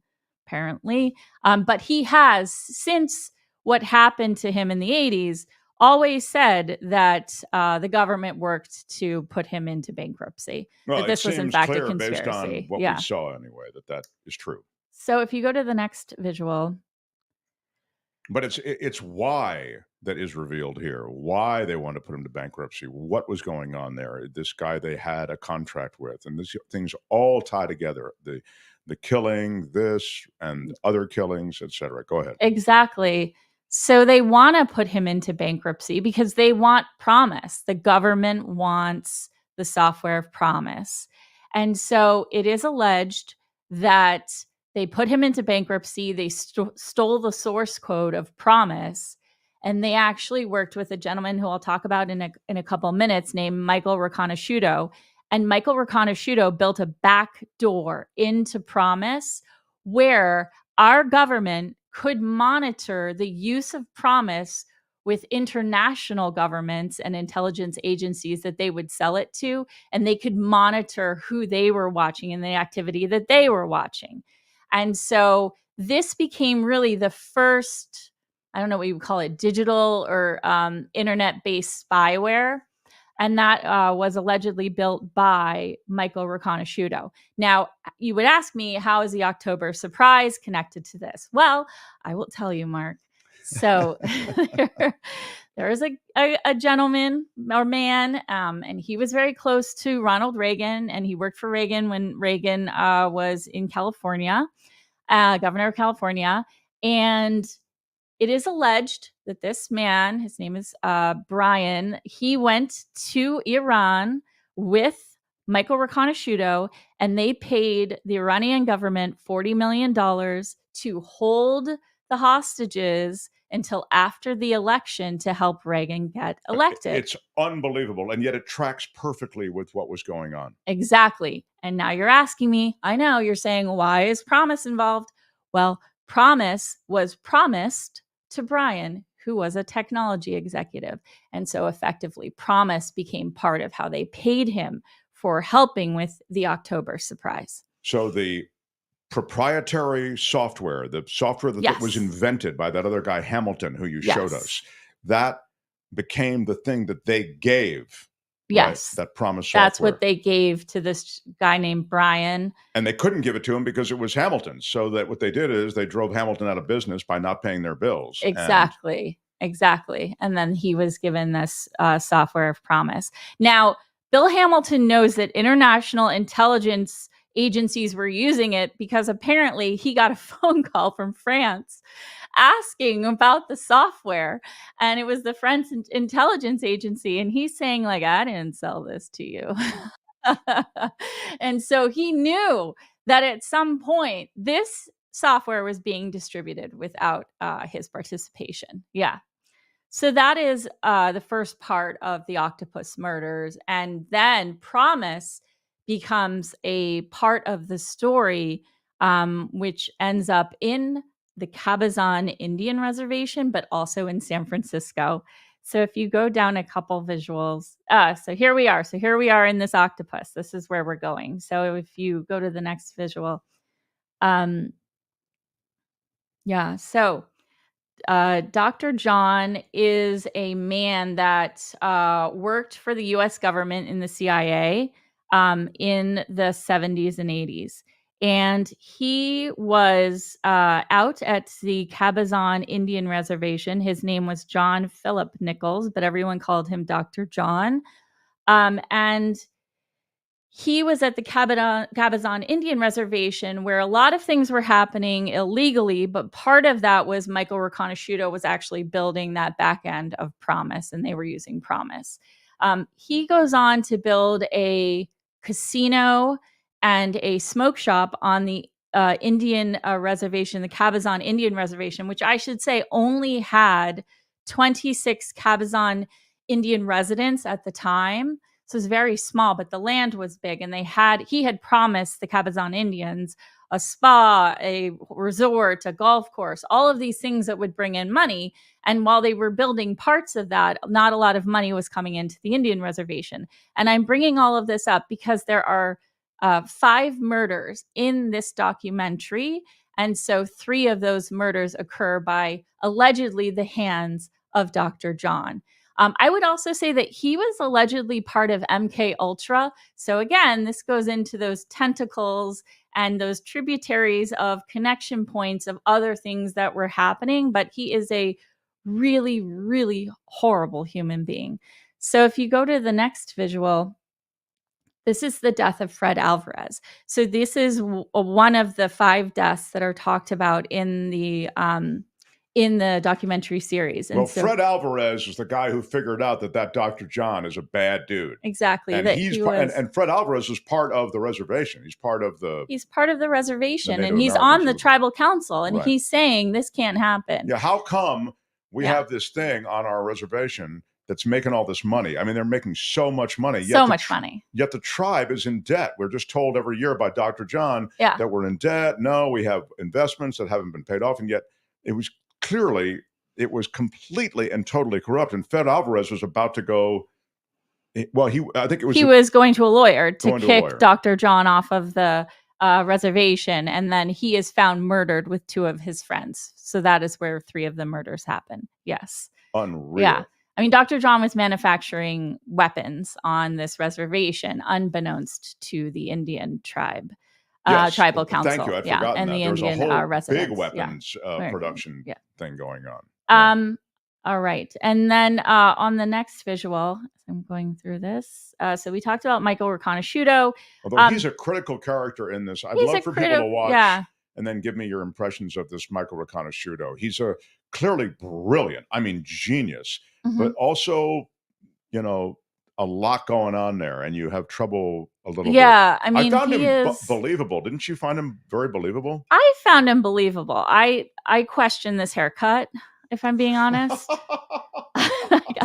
apparently. But he has, since what happened to him in the 80s, always said that the government worked to put him into bankruptcy. Well, that this was in fact a conspiracy. Based on what we saw anyway, that is true. So if you go to the next visual. But it's why that is revealed here, why they wanted to put him to bankruptcy, what was going on there. This guy they had a contract with, and these things all tie together. The killing, this, and other killings, etc. Go ahead. Exactly. So they want to put him into bankruptcy because they want Promise. The government wants the software of Promise. And so it is alleged that they put him into bankruptcy. They stole the source code of Promise. And they actually worked with a gentleman who I'll talk about in a couple minutes named Michael Riconosciuto. And Michael Riconosciuto built a back door into Promise where our government could monitor the use of Promise with international governments and intelligence agencies that they would sell it to, and they could monitor who they were watching and the activity that they were watching. And so this became really the first, I don't know what you would call it, digital or internet-based spyware. And that was allegedly built by Michael Riconosciuto. Now, you would ask me, how is the October surprise connected to this? Well, I will tell you, Mark. So there is a gentleman or man, and he was very close to Ronald Reagan, and he worked for Reagan when Reagan was in California, governor of California. And it is alleged that this man, his name is Brian, he went to Iran with Michael Riconosciuto, and they paid the Iranian government $40 million to hold the hostages until after the election to help Reagan get elected. It's unbelievable, and yet it tracks perfectly with what was going on. Exactly. And now you're asking me, I know, you're saying, why is Promise involved? Well, Promise was promised to Brian, who was a technology executive. And so effectively, Promise became part of how they paid him for helping with the October surprise. So the proprietary software, the software that was invented by that other guy, Hamilton, who you showed us, that became the thing that they gave. Yes. Right? That Promise software. That's what they gave to this guy named Brian. And they couldn't give it to him because it was Hamilton. So that what they did is they drove Hamilton out of business by not paying their bills. Exactly. And then he was given this software of Promise. Now, Bill Hamilton knows that international intelligence agencies were using it because apparently he got a phone call from France asking about the software, and it was the French intelligence agency, and he's saying like, I didn't sell this to you. And so he knew that at some point this software was being distributed without his participation. Yeah. So that is the first part of the octopus murders. And then Promise becomes a part of the story, which ends up in the Cabazon Indian Reservation, but also in San Francisco. So if you go down a couple visuals, so here we are. So here we are in this octopus. This is where we're going. So if you go to the next visual, so Dr. John is a man that worked for the U.S. government in the CIA in the 70s and 80s. And he was out at the Cabazon Indian Reservation. His name was John Philip Nichols, but everyone called him Dr. John. And he was at the Cabazon Indian Reservation where a lot of things were happening illegally, but part of that was Michael Riconosciuto was actually building that back end of Promise, and they were using Promise. He goes on to build a casino and a smoke shop on the Indian reservation, the Cabazon Indian Reservation, which I should say only had 26 Cabazon Indian residents at the time. So it was very small, but the land was big, and he had promised the Cabazon Indians a spa, a resort, a golf course, all of these things that would bring in money. And while they were building parts of that, not a lot of money was coming into the Indian reservation. And I'm bringing all of this up because there are 5 murders in this documentary. And so 3 of those murders occur by allegedly the hands of Dr. John. I would also say that he was allegedly part of MK Ultra. So again, this goes into those tentacles and those tributaries of connection points of other things that were happening. But he is a really, really horrible human being. So if you go to the next visual, this is the death of Fred Alvarez. So this is one of the 5 deaths that are talked about in the documentary series. And Fred Alvarez is the guy who figured out that Dr. John is a bad dude. Exactly. And and Fred Alvarez is part of the reservation. He's part of the reservation, and he's on the tribal council, and right. He's saying this can't happen. Yeah. How come we have this thing on our reservation that's making all this money? I mean, they're making so much money. Money. Yet the tribe is in debt. We're just told every year by Dr. John that we're in debt. No, we have investments that haven't been paid off. And yet it was completely and totally corrupt. And Fred Alvarez was about to go. Well, he was going to a lawyer to kick Dr. John off of the reservation. And then he is found murdered with 2 of his friends. So that is where 3 of the murders happen. Yes. Unreal. Yeah. I mean, Dr. John was manufacturing weapons on this reservation, unbeknownst to the Indian tribe. Tribal council. Thank you. I'd forgotten and that. the There's Indian a whole residents. big weapons production thing going on. All right. And then on the next visual, I'm going through this. So we talked about Michael Riconosciuto. Although he's a critical character in this. I'd love for people to watch and then give me your impressions of this Michael Riconosciuto. He's a clearly brilliant, genius, but also, a lot going on there, and you have trouble a little bit. Yeah, I mean, I found him believable. Didn't you find him very believable? I found him believable. I question this haircut, if I'm being honest.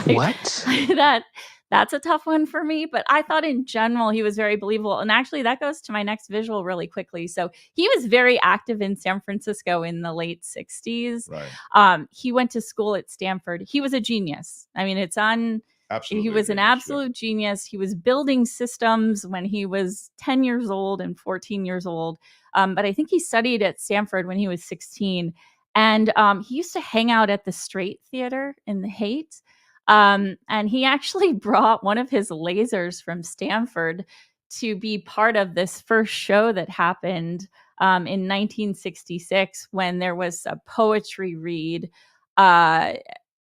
What? That's a tough one for me, but I thought in general he was very believable. And actually that goes to my next visual really quickly. So he was very active in San Francisco in the late 60s. Right. He went to school at Stanford. He was a genius. I mean, Absolutely. He was an absolute genius. He was building systems when he was 10 years old and 14 years old. But I think he studied at Stanford when he was 16. And he used to hang out at the Straight Theater in the Haight. And he actually brought one of his lasers from Stanford to be part of this first show that happened in 1966 when there was a poetry read,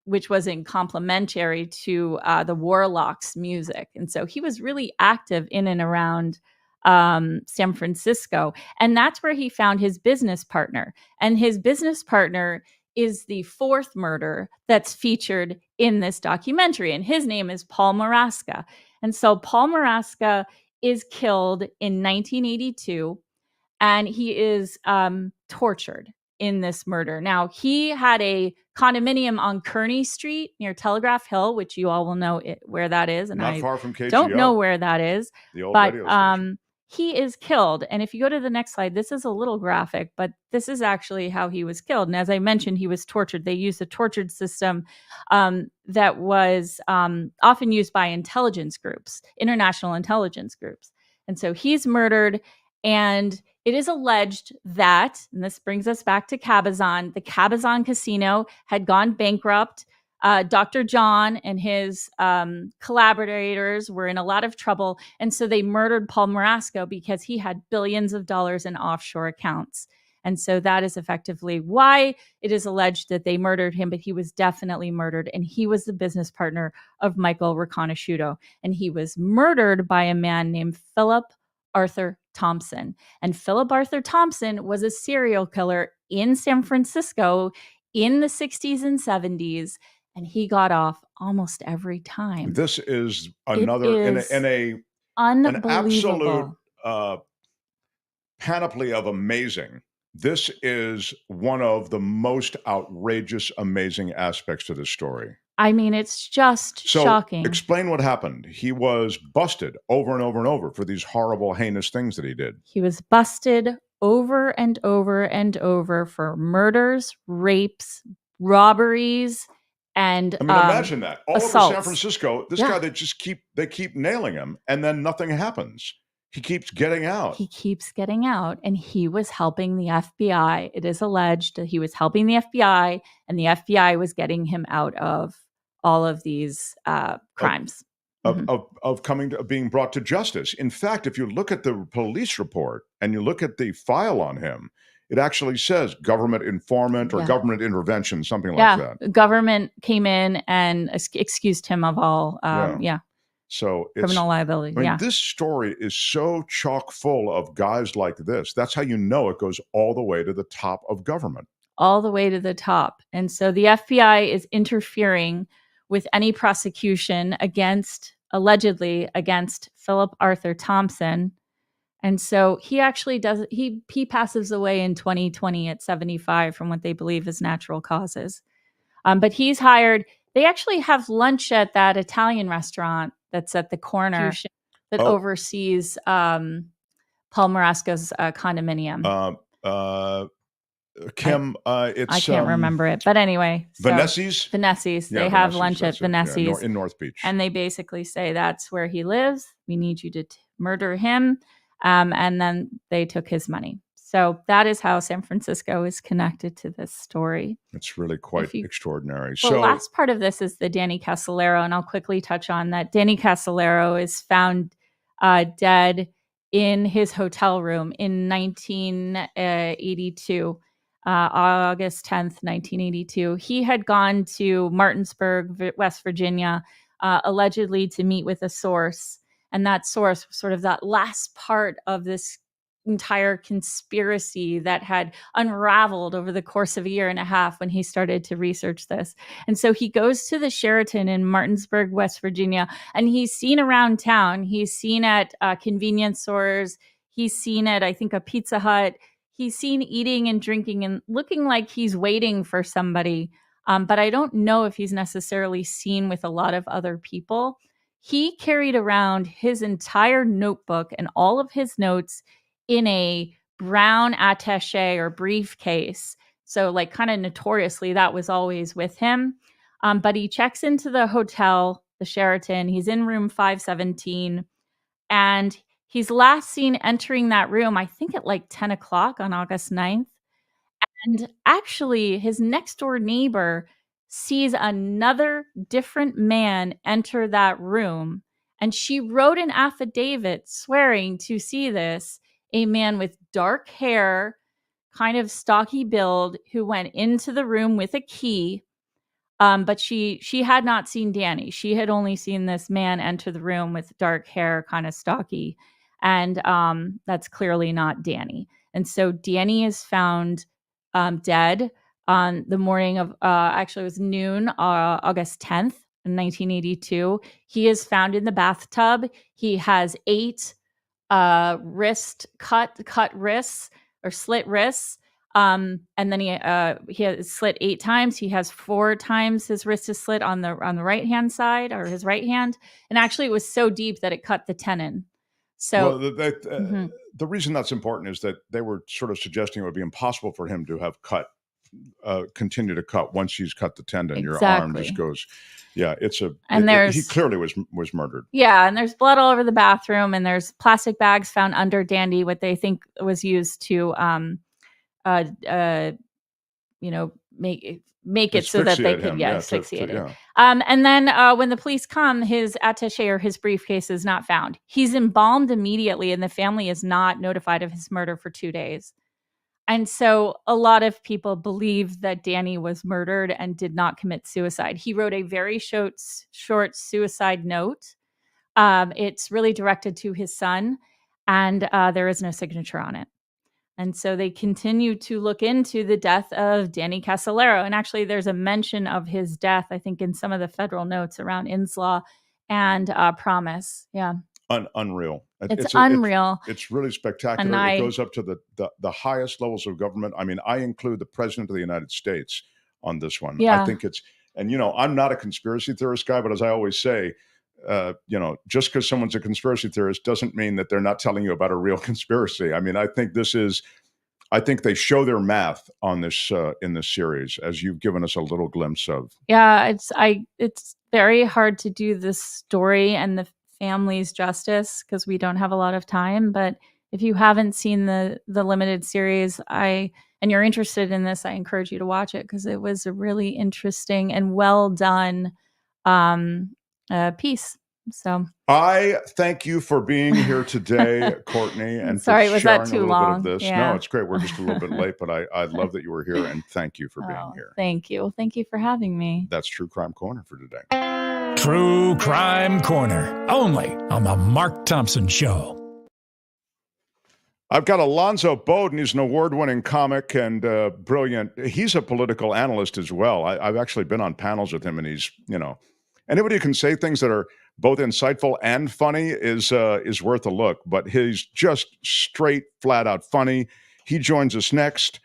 which was in complementary to the Warlocks music. And so he was really active in and around San Francisco. And that's where he found his business partner. And his business partner is the fourth murder that's featured in this documentary. And his name is Paul Maraska. And so Paul Maraska is killed in 1982, and he is tortured in this murder. Now, he had a condominium on Kearny Street near Telegraph Hill, which you all will know where that is. And Not I far from KGO. don't know where that is. The old but radio station. he is killed. And if you go to the next slide, this is a little graphic, but this is actually how he was killed. And as I mentioned, he was tortured. They used a tortured system that was often used by intelligence groups, international intelligence groups. And so he's murdered, and it is alleged that, and this brings us back to Cabazon, the Cabazon Casino had gone bankrupt. Dr. John and his collaborators were in a lot of trouble. And so they murdered Paul Maraska because he had billions of dollars in offshore accounts. And so that is effectively why it is alleged that they murdered him, but he was definitely murdered. And he was the business partner of Michael Riconosciuto. And he was murdered by a man named Philip Arthur Thompson. And Philip Arthur Thompson was a serial killer in San Francisco in the 60s and 70s. And he got off almost every time. This is another in an absolute panoply of amazing. This is one of the most outrageous, amazing aspects to this story. I mean, it's just shocking. Explain what happened. He was busted over and over and over for these horrible, heinous things that he did. He was busted over and over and over for murders, rapes, robberies, and I mean, imagine that. All assaults. over San Francisco, this guy, they keep nailing him, and then nothing happens. He keeps getting out. He keeps getting out, and he was helping the FBI. It is alleged that he was helping the FBI, and the FBI was getting him out of all of these crimes. Of being brought to justice. In fact, if you look at the police report and you look at the file on him, it actually says government informant or government intervention, something like that. Government came in and excused him of all, So it's criminal liability. I mean, this story is so chock full of guys like this. That's how you know it goes all the way to the top of government. All the way to the top. And so the FBI is interfering with any prosecution allegedly against Philip Arthur Thompson. And so he actually he passes away in 2020 at 75 from what they believe is natural causes. But he's hired. They actually have lunch at that Italian restaurant that's at the corner that oversees Paul Maraska's condominium. Kim, I can't remember it, but anyway. Vanessi's? Vanessi's. They have lunch at Vanessi's. In North Beach. And they basically say, that's where he lives. We need you to murder him. And then they took his money. So that is how San Francisco is connected to this story. It's really quite extraordinary. The last part of this is the Danny Casolaro, and I'll quickly touch on that. Danny Casolaro is found dead in his hotel room in 1982, August 10th, 1982. He had gone to Martinsburg, West Virginia, allegedly to meet with a source. And that source was sort of that last part of this entire conspiracy that had unraveled over the course of a year and a half when he started to research this. And so he goes to the Sheraton in Martinsburg, West Virginia, and he's seen around town. He's seen at convenience stores. He's seen at, I think, a Pizza Hut. He's seen eating and drinking and looking like he's waiting for somebody. But I don't know if he's necessarily seen with a lot of other people. He carried around his entire notebook and all of his notes in a brown attaché or briefcase. So like kind of notoriously, that was always with him. But he checks into the hotel, the Sheraton. He's in room 517. And he's last seen entering that room, I think at like 10 o'clock on August 9th. And actually, his next door neighbor sees another different man enter that room. And she wrote an affidavit swearing to see this, a man with dark hair, kind of stocky build, who went into the room with a key. But she had not seen Danny. She had only seen this man enter the room with dark hair, kind of stocky. And that's clearly not Danny. And so Danny is found dead on the morning of, actually it was noon, August 10th, in 1982. He is found in the bathtub. He has 8 cut wrists or slit wrists. And then he has slit 8 times. He has 4 times his wrist is slit on the right hand side, or his right hand. And actually it was so deep that it cut the tendon. So the reason that's important is that they were sort of suggesting it would be impossible for him to have continue to cut once he's cut the tendon. Exactly. Your arm just goes. Yeah, he clearly was murdered. Yeah, and there's blood all over the bathroom, and there's plastic bags found under Dandy, what they think was used to, make it so that they could asphyxiate him. And then when the police come, his attaché or his briefcase is not found. He's embalmed immediately, and the family is not notified of his murder for 2 days. And so a lot of people believe that Danny was murdered and did not commit suicide. He wrote a very short suicide note. It's really directed to his son, and there is no signature on it. And so they continue to look into the death of Danny Casolaro. And actually, there's a mention of his death, I think, in some of the federal notes around Inslaw and Promise. Yeah. Unreal. It's unreal. It's really spectacular. It goes up to the highest levels of government. I mean, I include the President of the United States on this one. Yeah. I think I'm not a conspiracy theorist guy, but as I always say, just because someone's a conspiracy theorist doesn't mean that they're not telling you about a real conspiracy. I mean, I think they show their math on this in this series, as you've given us a little glimpse of. Yeah, it's very hard to do this story and the family's justice because we don't have a lot of time. But if you haven't seen the limited series, and you're interested in this, I encourage you to watch it because it was a really interesting and well done piece. So I thank you for being here today, Courtney, and sorry, for was sharing that too a little long? bit of this. Yeah. No, it's great. We're just a little bit late, but I love that you were here, and thank you for being here. Thank you. Well, thank you for having me. That's True Crime Corner for today. True Crime Corner, only on the Mark Thompson Show. I've got Alonzo Bodden. He's an award-winning comic and brilliant. He's a political analyst as well. I've actually been on panels with him, and he's, anybody who can say things that are both insightful and funny is worth a look. But he's just straight, flat-out funny. He joins us next.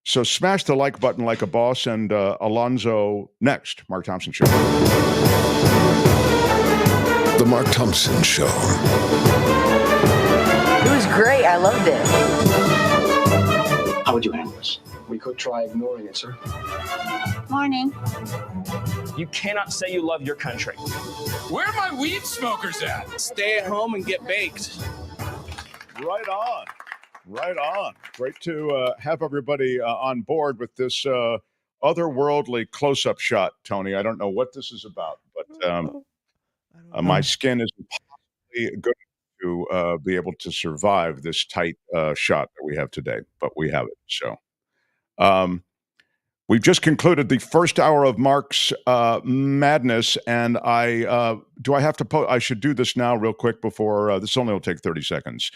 So smash the like button like a boss, and Alonzo next. Mark Thompson Show. The Mark Thompson Show. It was great. I loved it. How would you handle this? We could try ignoring it, sir. Morning. You cannot say you love your country. Where are my weed smokers at? Stay at home and get baked. Right on. Right on. Great to have everybody on board with this otherworldly close-up shot, Tony. I don't know what this is about, but my skin is impossibly good to be able to survive this tight shot that we have today, but we have it. So we've just concluded the first hour of Mark's madness, and I should do this now real quick before this only will take 30 seconds.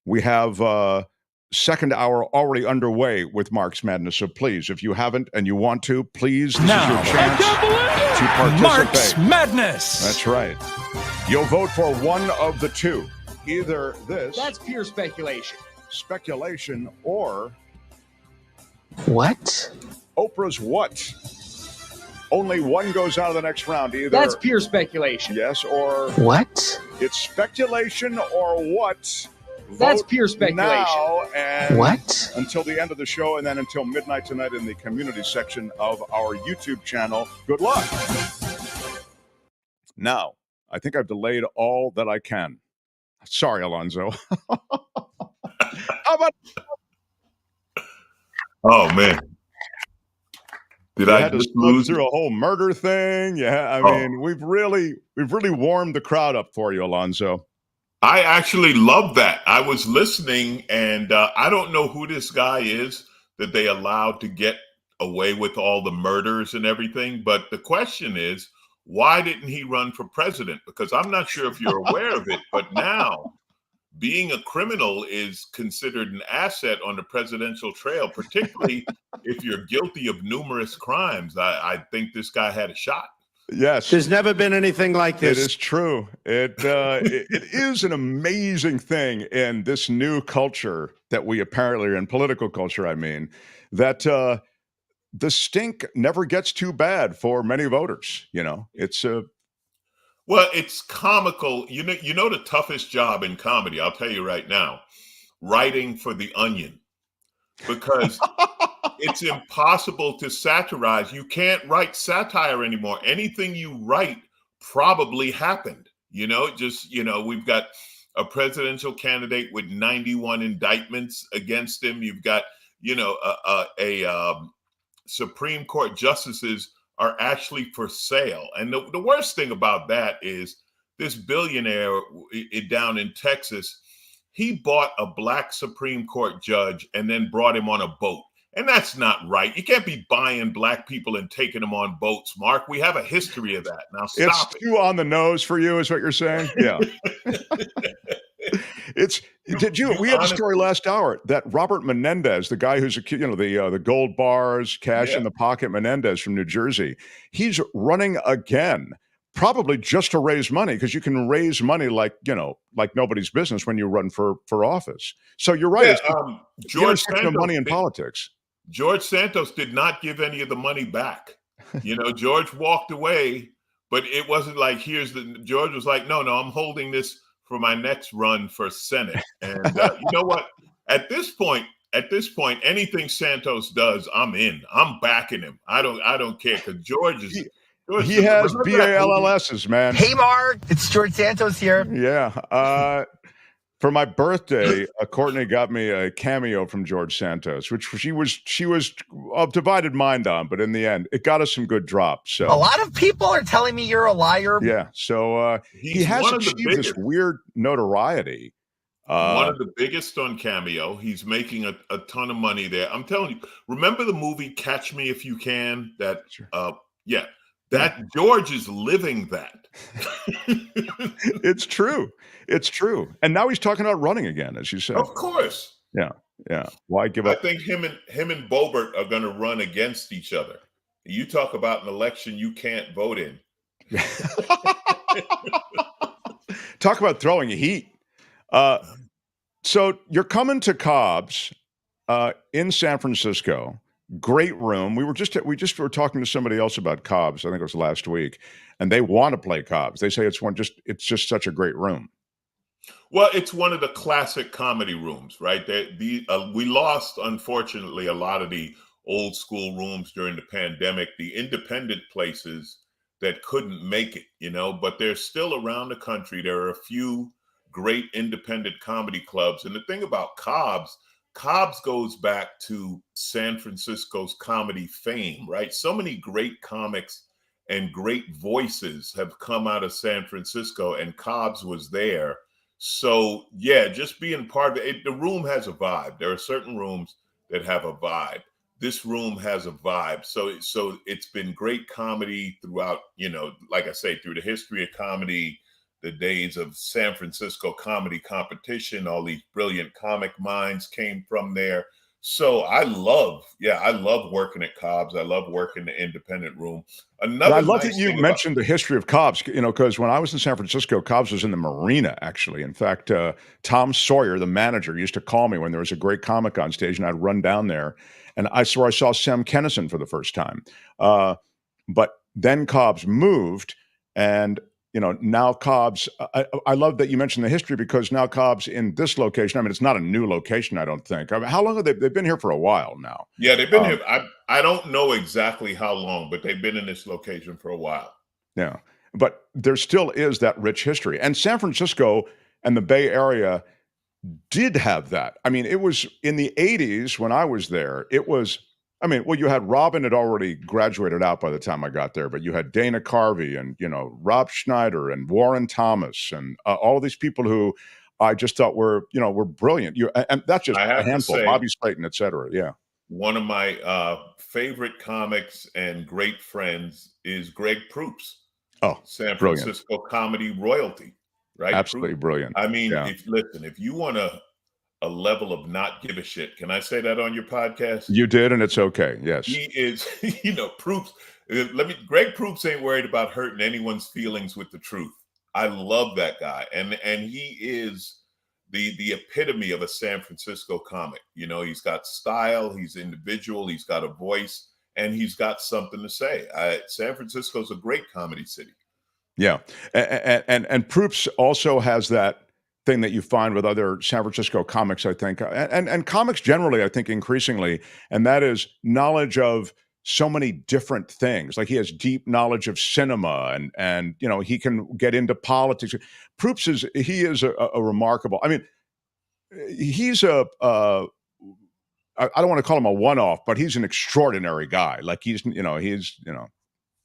We have second hour already underway with Mark's Madness. So please, if you haven't and you want to, please, this is your chance to participate. Mark's Madness. That's right. You'll vote for one of the two. Either this. That's pure speculation. Speculation or... What? Oprah's what? Only one goes out of the next round. Either that's pure speculation. Yes, or... What? It's speculation or what? That's pure speculation. Now and what? Until the end of the show, and then until midnight tonight in the community section of our YouTube channel. Good luck. Now, I think I've delayed all that I can. Sorry, Alonzo. How about? Oh man! Did I just lose through a whole murder thing? Yeah, I mean, we've really warmed the crowd up for you, Alonzo. I actually love that. I was listening, and I don't know who this guy is that they allowed to get away with all the murders and everything. But the question is, why didn't he run for president? Because I'm not sure if you're aware of it, but now being a criminal is considered an asset on the presidential trail, particularly if you're guilty of numerous crimes. I think this guy had a shot. Yes. There's never been anything like this. It is true. It is an amazing thing in this new culture that we apparently are in, political culture, I mean, that the stink never gets too bad for many voters. You know, it's well, it's comical. You know the toughest job in comedy, I'll tell you right now, writing for The Onion, because it's impossible to satirize. You can't write satire anymore. Anything you write probably happened. You know, we've got a presidential candidate with 91 indictments against him. You've got, Supreme Court justices are actually for sale. And the worst thing about that is this billionaire down in Texas, he bought a black Supreme Court judge and then brought him on a boat. And that's not right. You can't be buying black people and taking them on boats, Mark. We have a history of that. Now stop it. It's too on the nose for you, is what you're saying? Yeah. We had a story last hour that Robert Menendez, the guy who's the gold bars, cash in the pocket Menendez from New Jersey, he's running again, probably just to raise money, because you can raise money like nobody's business when you run for office. So you're right. Yeah, George Santos, money in politics. George Santos did not give any of the money back. George walked away, but it wasn't like George was like, no, I'm holding this for my next run for Senate. And you know what? At this point, anything Santos does, I'm in. I'm backing him. I don't care, because George has BALLSs, man. Hey, Mark, it's George Santos here. Yeah. For my birthday, Courtney got me a cameo from George Santos, which she was of divided mind on, but in the end, it got us some good drops. So a lot of people are telling me you're a liar. Yeah. So he has achieved this weird notoriety. One of the biggest on Cameo. He's making a ton of money there. I'm telling you. Remember the movie Catch Me If You Can? That that George is living that. It's true. It's true. And now he's talking about running again, as you said. Of course. Yeah. Why give up? I think him and Boebert are going to run against each other. You talk about an election you can't vote in. Talk about throwing heat. So you're coming to Cobb's in San Francisco. Great room. We were talking to somebody else about Cobb's. I think it was last week, and they want to play Cobb's. They say it's just such a great room. Well, it's one of the classic comedy rooms, right? We lost, unfortunately, a lot of the old school rooms during the pandemic, the independent places that couldn't make it, but they're still around the country. There are a few great independent comedy clubs. And the thing about Cobb's goes back to San Francisco's comedy fame, right? So many great comics and great voices have come out of San Francisco, and Cobb's was there. So, yeah, just being part of it. The room has a vibe. There are certain rooms that have a vibe. This room has a vibe. So it's been great comedy throughout, like I say, through the history of comedy, the days of San Francisco comedy competition. All these brilliant comic minds came from there. So I love working at Cobb's. I love working the independent room. I love that you mentioned the history of Cobb's, because when I was in San Francisco, Cobb's was in the marina, actually. In fact, Tom Sawyer, the manager, used to call me when there was a great comic on stage, and I'd run down there. And I saw Sam Kinison for the first time. But then Cobb's moved, and now Cobb's, I love that you mentioned the history, because now Cobb's in this location. I mean, it's not a new location, I don't think. I mean, how long have they've been here for a while now? Yeah, they've been here. I don't know exactly how long, but they've been in this location for a while. Yeah, but there still is that rich history. And San Francisco and the Bay Area did have that. I mean, it was in the 80s when I was there. You had Robin had already graduated out by the time I got there, but you had Dana Carvey and, Rob Schneider and Warren Thomas and all of these people who I just thought were brilliant. And that's just a handful, Bobby Slayton, et cetera. Yeah. One of my favorite comics and great friends is Greg Proops. Oh, San brilliant. Francisco comedy royalty, right? Absolutely brilliant. I mean, Yeah. if you want a level of not give a shit, can I say that on your podcast? You did, and it's okay. Yes. He is, Proops. Greg Proops ain't worried about hurting anyone's feelings with the truth. I love that guy, and he is the epitome of a San Francisco comic. He's got style, he's individual, he's got a voice, and he's got something to say. San Francisco's a great comedy city. Yeah, and Proops also has that thing that you find with other San Francisco comics, I think, and comics generally, I think, increasingly, and that is knowledge of so many different things. Like he has deep knowledge of cinema, and he can get into politics. Proops is a remarkable. I mean, he's I don't want to call him a one-off, but he's an extraordinary guy. Like he's.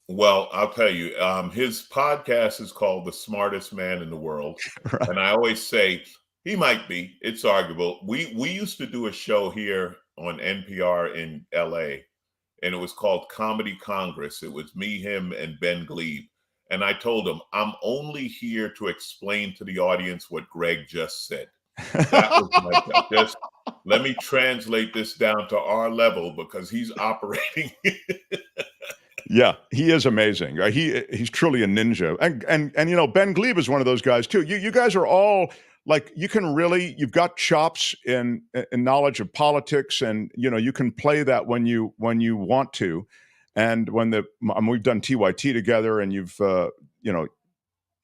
Well, I'll tell you, his podcast is called The Smartest Man in the World. Right. And I always say he might be. It's arguable. We used to do a show here on NPR in LA, and it was called Comedy Congress. It was me, him, and Ben Glebe. And I told him, I'm only here to explain to the audience what Greg just said. That was my job. Just let me translate this down to our level because he's operating. Yeah, he is amazing. He's truly a ninja. And Ben Glebe is one of those guys too. You guys are all like, you've got chops in knowledge of politics, and you can play that when you want to. And we've done TYT together, and you've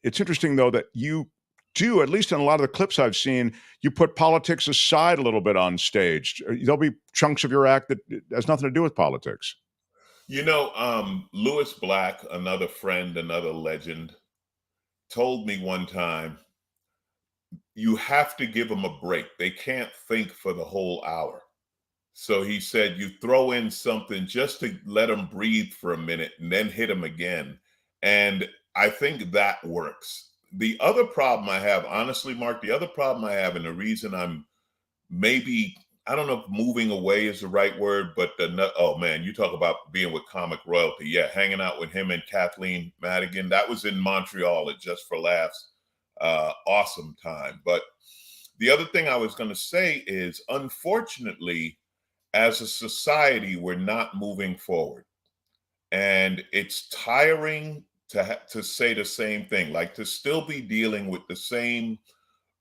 it's interesting though that you do, at least in a lot of the clips I've seen, you put politics aside a little bit on stage. There'll be chunks of your act that has nothing to do with politics. Lewis Black, another friend, another legend, told me one time, you have to give them a break. They can't think for the whole hour. So he said, you throw in something just to let them breathe for a minute and then hit them again. And I think that works. The other problem I have, honestly, Mark, and the reason I'm maybe, I don't know if moving away is the right word, but oh man, you talk about being with comic royalty. Yeah, hanging out with him and Kathleen Madigan. That was in Montreal at Just for Laughs. Awesome time. But the other thing I was going to say is, unfortunately, as a society, we're not moving forward. And it's tiring to say the same thing, like to still be dealing with the same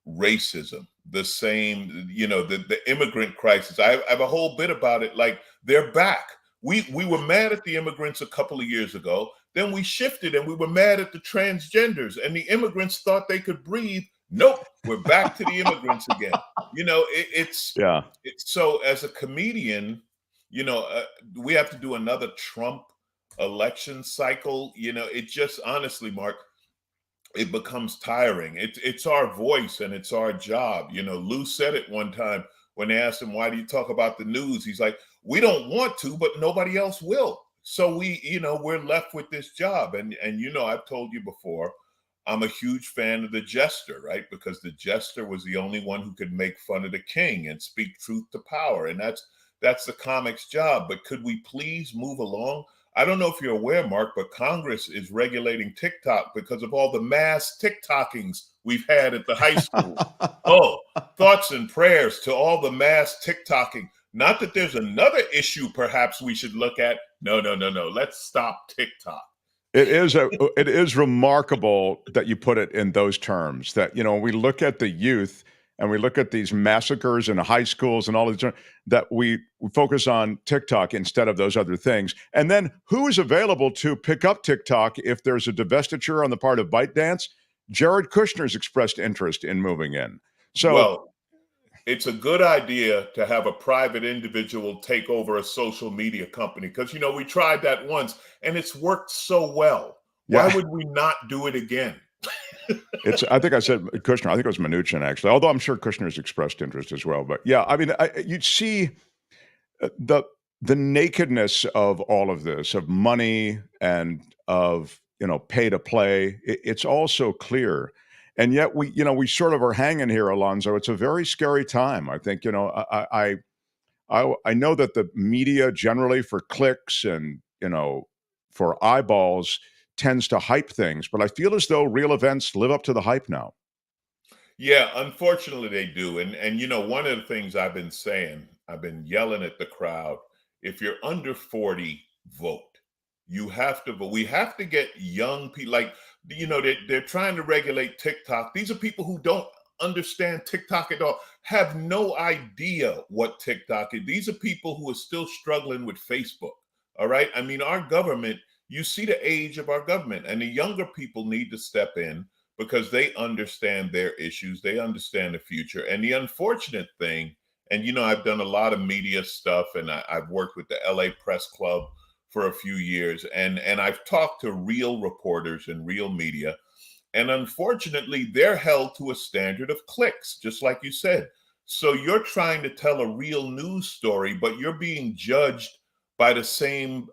racism, the same, the immigrant crisis. I have a whole bit about it. Like, they're back. We were mad at the immigrants a couple of years ago. Then we shifted and we were mad at the transgenders, and the immigrants thought they could breathe. Nope, we're back to the immigrants again. So as a comedian, we have to do another Trump election cycle. It just, honestly, Mark, it becomes tiring. It's our voice and it's our job. Lou said it one time when they asked him, why do you talk about the news? He's like, we don't want to, but nobody else will. So we're left with this job. And I've told you before, I'm a huge fan of the Jester, right? Because the Jester was the only one who could make fun of the king and speak truth to power. And that's the comic's job. But could we please move along? I don't know if you're aware, Mark, but Congress is regulating TikTok because of all the mass TikTokings we've had at the high school. Oh, thoughts and prayers to all the mass TikToking. Not that there's another issue perhaps we should look at. No. Let's stop TikTok. It is remarkable that you put it in those terms, that, we look at the youth and we look at these massacres in high schools and all these, that we focus on TikTok instead of those other things. And then who is available to pick up TikTok if there's a divestiture on the part of ByteDance? Jared Kushner's expressed interest in moving in. So, well, it's a good idea to have a private individual take over a social media company because, we tried that once and it's worked so well. Why would we not do it again? I think I said Kushner. I think it was Mnuchin, actually, although I'm sure Kushner's expressed interest as well. But yeah, I mean, you'd see the nakedness of all of this, of money and of, pay to play. It's all so clear. And yet we sort of are hanging here, Alonzo. It's a very scary time. I think, I know that the media generally, for clicks and, for eyeballs, tends to hype things, but I feel as though real events live up to the hype now. Yeah, unfortunately they do. And you know, one of the things I've been saying, I've been yelling at the crowd, if you're under 40, vote. You have to vote. We have to get young people, like, you know, they're trying to regulate TikTok. These are people who don't understand TikTok at all, have no idea what TikTok is. These are people who are still struggling with Facebook. All right. I mean, our government, you see the age of our government, and the younger people need to step in because they understand their issues. They understand the future. And the unfortunate thing, and, you know, I've done a lot of media stuff, and I've worked with the LA Press Club for a few years, and I've talked to real reporters and real media. And unfortunately, they're held to a standard of clicks, just like you said. So you're trying to tell a real news story, but you're being judged by the same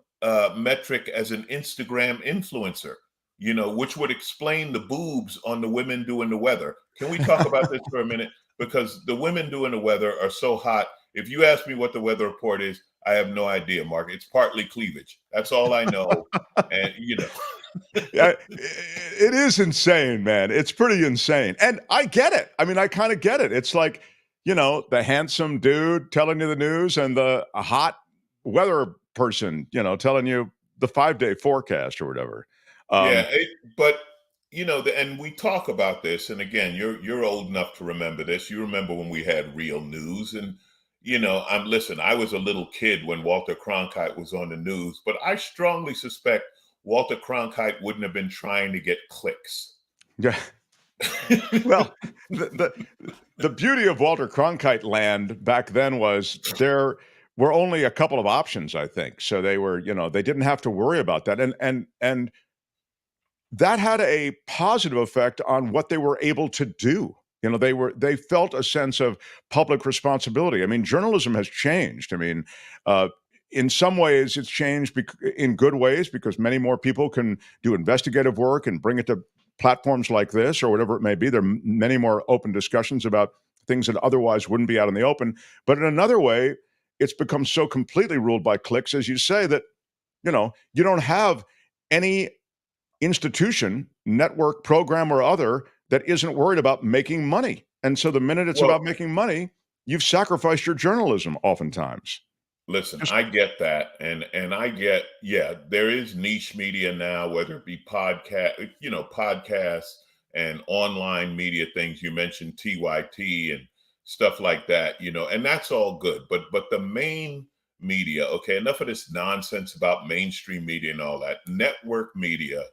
metric as an Instagram influencer, you know, which would explain the boobs on the women doing the weather. Can we talk about this for a minute? Because the women doing the weather are so hot. If you ask me what the weather report is, I have no idea, Mark. It's partly cleavage. That's all I know. And, you know. Yeah, it is insane, man. It's pretty insane. And I get it. I mean, I kind of get it. It's like, you know, the handsome dude telling you the news and the hot weather person, you know, telling you the 5-day forecast or whatever. But you know, and we talk about this, and again, you're old enough to remember this. You remember when we had real news, and you know, listen, I was a little kid when Walter Cronkite was on the news, but I strongly suspect Walter Cronkite wouldn't have been trying to get clicks. Yeah. Well, the beauty of Walter Cronkite land back then was there were only a couple of options, I think. So they were, you know, they didn't have to worry about that. And that had a positive effect on what they were able to do. You know, they felt a sense of public responsibility. I mean, journalism has changed. I mean, in some ways, it's changed in good ways because many more people can do investigative work and bring it to platforms like this or whatever it may be. There are many more open discussions about things that otherwise wouldn't be out in the open. But in another way, it's become so completely ruled by clicks, as you say, that, you know, you don't have any institution, network, program, or other that isn't worried about making money. And so the minute it's about making money, you've sacrificed your journalism oftentimes. Listen, I get that. And I get, yeah, there is niche media now, whether it be podcast, you know, podcasts and online media things. You mentioned TYT and stuff like that, you know, and that's all good. But the main media, okay, enough of this nonsense about mainstream media and all that. Network media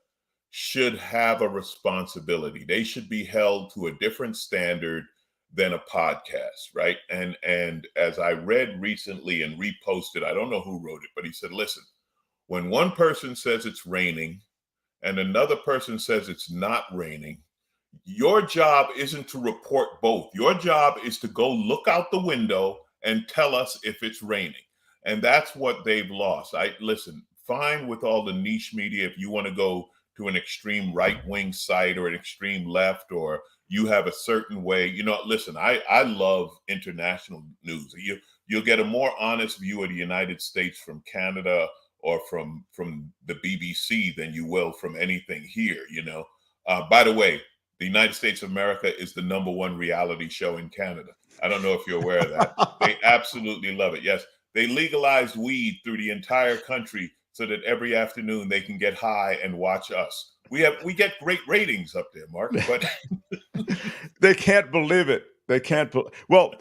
should have a responsibility. They should be held to a different standard than a podcast, right? And as I read recently and reposted, I don't know who wrote it, but he said, listen, when one person says it's raining and another person says it's not raining, your job isn't to report both. Your job is to go look out the window and tell us if it's raining. And that's what they've lost. Listen, fine with all the niche media if you want to go to an extreme right-wing site or an extreme left, or you have a certain way, you know, listen, I love international news. You'll get a more honest view of the United States from Canada or from the BBC than you will from anything here, you know. By the way, the United States of America is the #1 reality show in Canada. I don't know if you're aware of that. They absolutely love it. Yes, they legalized weed through the entire country so that every afternoon they can get high and watch us. We get great ratings up there, Mark, but they can't believe it. They can't. Well,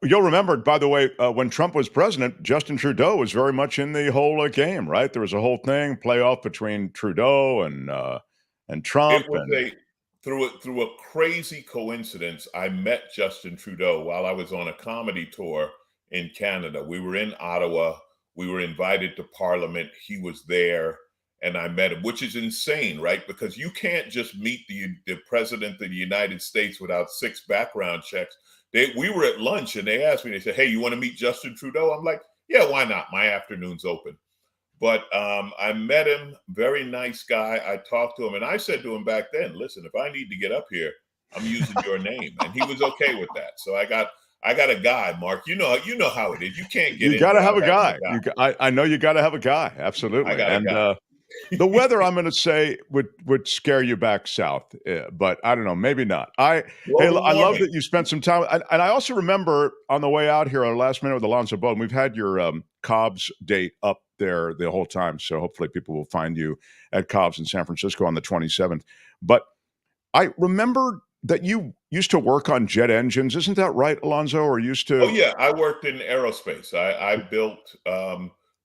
you'll remember, by the way, when Trump was president, Justin Trudeau was very much in the whole game, right? There was a whole thing, playoff between Trudeau and Trump. It was through a crazy coincidence, I met Justin Trudeau while I was on a comedy tour in Canada. We were in Ottawa. We were invited to Parliament. He was there, and I met him, which is insane, right? Because you can't just meet the president of the United States without 6 background checks. We were at lunch, and they asked me, they said, hey, you want to meet Justin Trudeau? I'm like, yeah, why not? My afternoon's open. But I met him, very nice guy. I talked to him, and I said to him back then, listen, if I need to get up here, I'm using your name. And he was okay with that. So I got a guy, Mark. You know how it is. You can't get. You got to have a guy. I know you got to have a guy. Absolutely. I got a guy. The weather, I'm going to say, would scare you back south, but I don't know, maybe not. I love that you spent some time, and I also remember on the way out here on Last Minute with Alonzo Bodden, we've had your Cobb's date up there the whole time, so hopefully people will find you at Cobb's in San Francisco on the 27th. But I remember that you used to work on jet engines, isn't that right, Alonzo? Or used to? Oh yeah, I worked in aerospace. I built.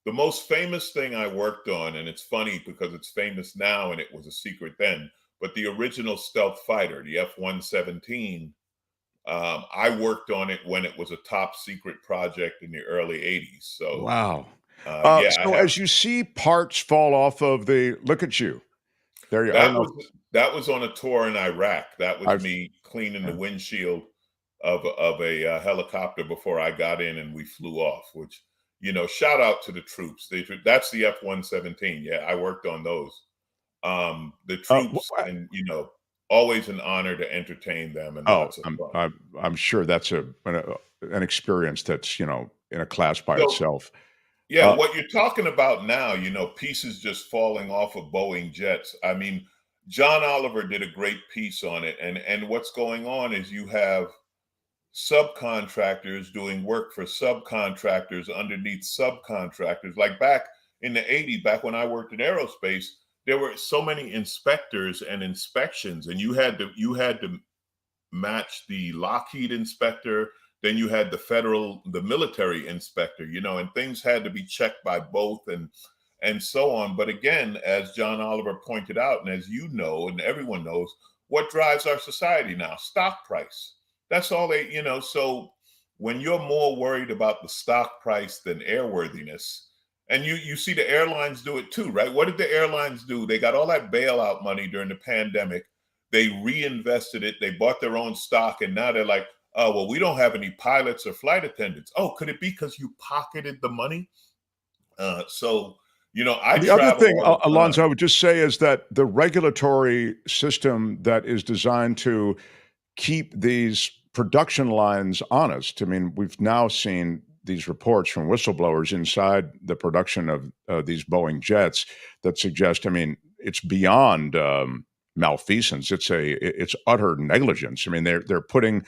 The most famous thing I worked on, and it's funny because it's famous now and it was a secret then, but the original stealth fighter, the F-117, I worked on it when it was a top secret project in the early 80s. So wow. Yeah, so as you see parts fall off of look at you. There you are. That was on a tour in Iraq. That was me cleaning the windshield of a helicopter before I got in and we flew off, which, shout out to the troops. That's the F-117. Yeah, I worked on those. The troops, and always an honor to entertain them. And lots of fun. I'm sure that's an experience that's in a class by itself. Yeah, what you're talking about now, pieces just falling off of Boeing jets. I mean, John Oliver did a great piece on it, and what's going on is you have subcontractors doing work for subcontractors underneath subcontractors. Like back in the 80s, back when I worked in aerospace, there were so many inspectors and inspections, and you had to match the Lockheed inspector, then you had the military inspector, and things had to be checked by both and so on. But again, as John Oliver pointed out, and as you know, and everyone knows, what drives our society now? Stock price. That's all so when you're more worried about the stock price than airworthiness, and you see the airlines do it too, right? What did the airlines do? They got all that bailout money during the pandemic. They reinvested it. They bought their own stock. And now they're like, oh, well, we don't have any pilots or flight attendants. Oh, could it be because you pocketed the money? The other thing, Alonzo, I would just say is that the regulatory system that is designed to keep these production lines honest. I mean, we've now seen these reports from whistleblowers inside the production of these Boeing jets that suggest, it's beyond malfeasance. It's utter negligence. I mean, they're putting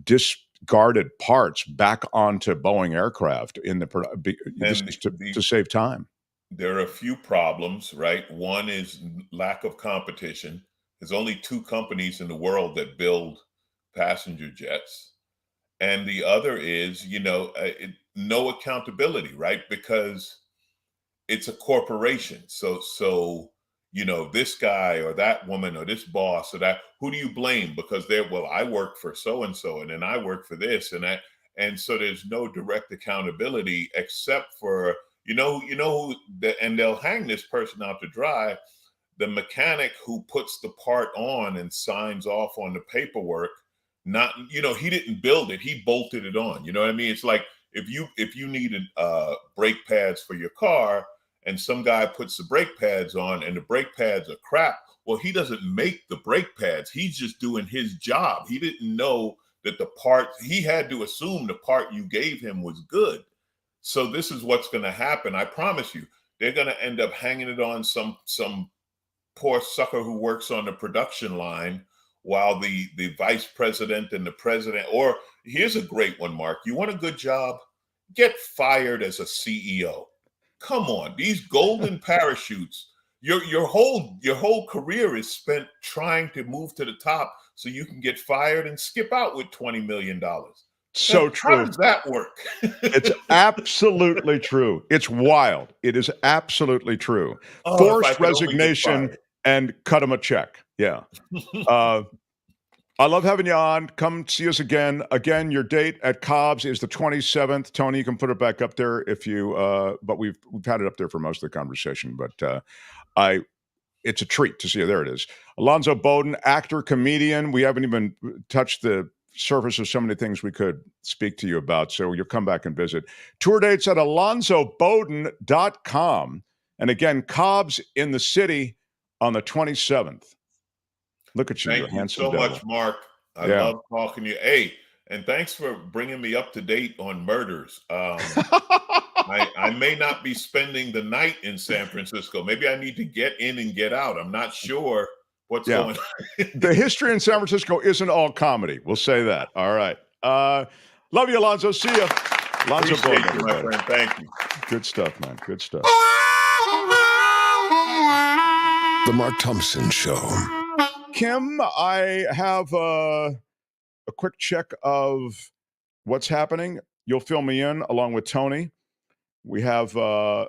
discarded parts back onto Boeing aircraft in to save time. There are a few problems, right? One is lack of competition. There's only 2 companies in the world that build passenger jets. And the other is, no accountability, right? Because it's a corporation. So, this guy or that woman or this boss or that, who do you blame? Because I work for so-and-so and then I work for this and that. And so there's no direct accountability except for, and they'll hang this person out to dry. The mechanic who puts the part on and signs off on the paperwork, he didn't build it, he bolted it on. You know what I mean? It's like if you needed brake pads for your car and some guy puts the brake pads on and the brake pads are crap, well, he doesn't make the brake pads. He's just doing his job. He didn't know that he had to assume the part you gave him was good. So this is what's going to happen. I promise you, they're going to end up hanging it on some poor sucker who works on the production line while the vice president and the president, or here's a great one, Mark. You want a good job? Get fired as a CEO. Come on, these golden parachutes. Your whole career is spent trying to move to the top so you can get fired and skip out with $20 million. So true. How does that work? It's absolutely true. It's wild. It is absolutely true. Forced resignation and cut them a check. Yeah. I love having you on. Come see us again. Again, your date at Cobb's is the 27th. Tony, you can put it back up there if you, but we've had it up there for most of the conversation, but it's a treat to see you. There it is. Alonzo Bodden, actor, comedian. We haven't even touched the surface of so many things we could speak to you about. So you'll come back and visit. Tour dates at alonzobodden.com. And again, Cobb's in the city on the 27th. Look at you. Thank you so much, Mark. I love talking to you. Hey, and thanks for bringing me up to date on murders. I may not be spending the night in San Francisco. Maybe I need to get in and get out. I'm not sure what's going on. The history in San Francisco isn't all comedy. We'll say that. All right. Love you, Alonzo. See ya. Alonzo Appreciate Bodden, you, my everybody. friend. Thank you. Good stuff, man. Good stuff. The Mark Thompson Show. Kim, I have a quick check of what's happening. You'll fill me in along with Tony. We have, do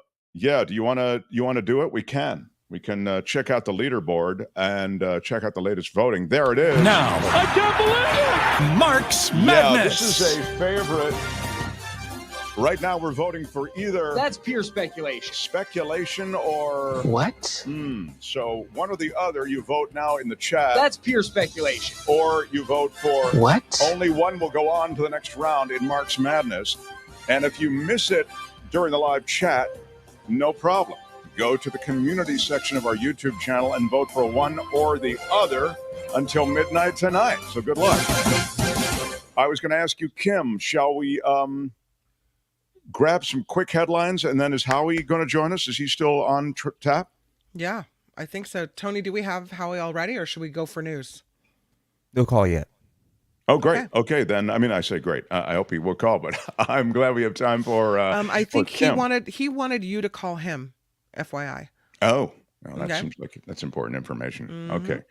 you want to do it? We can. We can check out the leaderboard and check out the latest voting. There it is. Now, I can't believe it! Mark's Madness. Yeah, this is a favorite. Right now, we're voting for either That's pure speculation. speculation or What? So one or the other. You vote now in the chat. That's pure speculation. Or you vote for What? only one will go on to the next round in Mark's Madness. And if you miss it during the live chat, no problem. Go to the community section of our YouTube channel and vote for one or the other until midnight tonight. So good luck. I was going to ask you, Kim, shall we grab some quick headlines, and then is Howie going to join us? Is he still on tap? Yeah, I think so. Tony, do we have Howie already, or should we go for news? No call yet. Oh, great. Okay, then. I mean, I say great. I hope he will call, but I'm glad we have time for. I think for Kim. he wanted you to call him, FYI. Oh, well, that Okay. seems like that's important information. Mhm. Okay,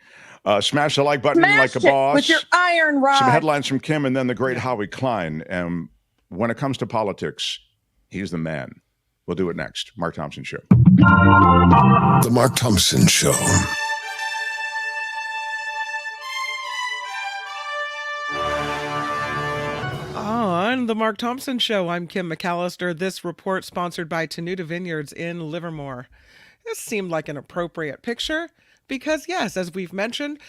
smash the like button Smash like a it boss. with your iron rod. Some headlines from Kim, and then the great Howie Klein. When it comes to politics, he's the man. We'll do it next. Mark Thompson Show. The Mark Thompson Show. On the Mark Thompson Show, I'm Kim McAllister. This report sponsored by Tenuta Vineyards in Livermore. This seemed like an appropriate picture because, yes, as we've mentioned,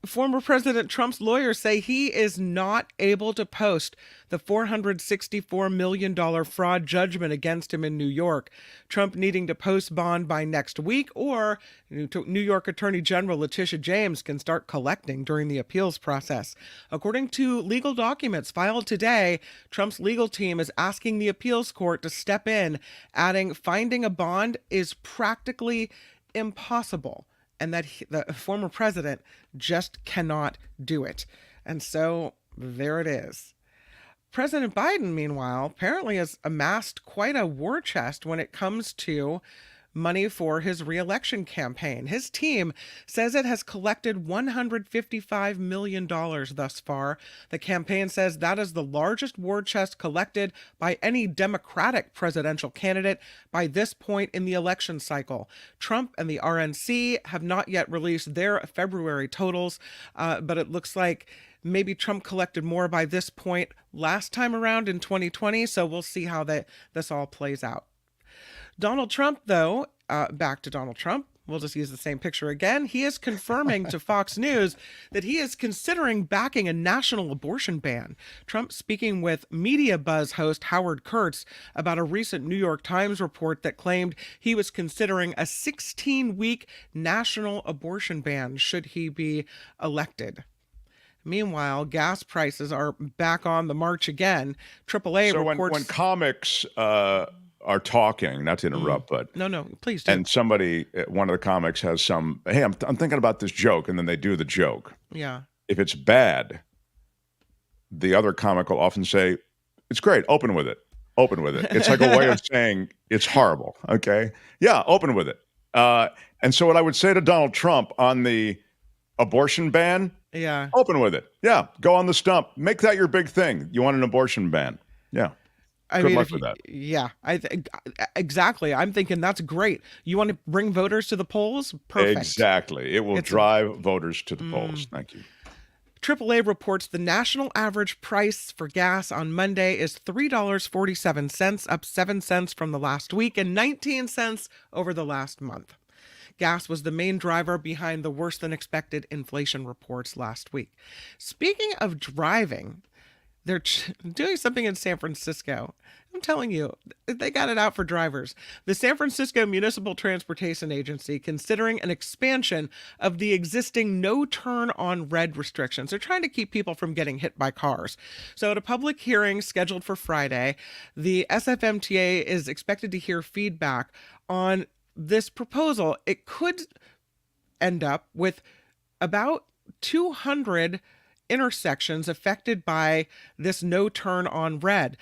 former President Trump's lawyers say he is not able to post the $464 million fraud judgment against him in New York. Trump needing to post bond by next week, or New York Attorney General Letitia James can start collecting during the appeals process. According to legal documents filed today, Trump's legal team is asking the appeals court to step in, adding finding a bond is practically impossible, and that the former president just cannot do it. And so there it is. President Biden, meanwhile, apparently has amassed quite a war chest when it comes to money for his re-election campaign. His team says it has collected $155 million thus far. The campaign says that is the largest war chest collected by any Democratic presidential candidate by this point in the election cycle. Trump and the RNC have not yet released their February totals, but it looks like maybe Trump collected more by this point last time around in 2020, so we'll see how this all plays out. Donald Trump, though, back to Donald Trump, we'll just use the same picture again. He is confirming to Fox News that he is considering backing a national abortion ban. Trump speaking with Media Buzz host Howard Kurtz about a recent New York Times report that claimed he was considering a 16-week national abortion ban should he be elected. Meanwhile, gas prices are back on the march again. AAA So reports... when comics are talking, not to interrupt, but No, please do. and somebody, one of the comics has some, hey, I'm thinking about this joke, and then they do the joke. Yeah. If it's bad, the other comic will often say, it's great, open with it. Open with it. It's like a way of saying it's horrible. Okay. Yeah, open with it. And so what I would say to Donald Trump on the abortion ban, yeah, open with it. Yeah, go on the stump. Make that your big thing. You want an abortion ban. Yeah. Good luck with that. Yeah, exactly. I'm thinking that's great. You want to bring voters to the polls? Perfect. Exactly. It will drive voters to the polls. Thank you. AAA reports the national average price for gas on Monday is $3.47, up 7 cents from the last week and 19 cents over the last month. Gas was the main driver behind the worse than expected inflation reports last week. Speaking of driving, They're doing something in San Francisco. I'm telling you, they got it out for drivers. The San Francisco Municipal Transportation Agency considering an expansion of the existing no turn on red restrictions. They're trying to keep people from getting hit by cars. So at a public hearing scheduled for Friday, the SFMTA is expected to hear feedback on this proposal. It could end up with about 200 intersections affected by this no turn on red.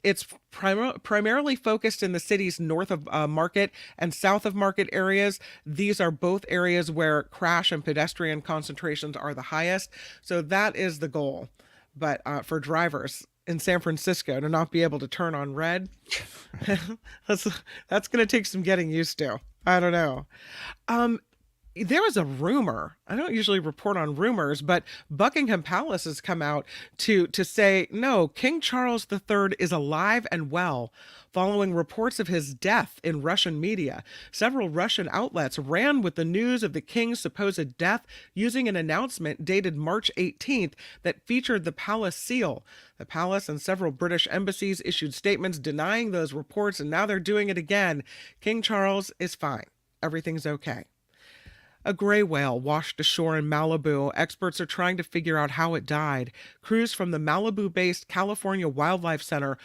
It's primarily focused in the city's north of Market and south of Market areas. These are both areas where crash and pedestrian concentrations are the highest. So that is the goal. But for drivers in San Francisco to not be able to turn on red, that's going to take some getting used to. I don't know. There was a rumor. I don't usually report on rumors, but Buckingham Palace has come out to say, no, King Charles III is alive and well following reports of his death in Russian media. Several Russian outlets ran with the news of the king's supposed death using an announcement dated March 18th that featured the palace seal. The palace and several British embassies issued statements denying those reports, and now they're doing it again. King Charles is fine. Everything's okay. A gray whale washed ashore in Malibu. Experts are trying to figure out how it died. Crews from the Malibu-based California Wildlife Center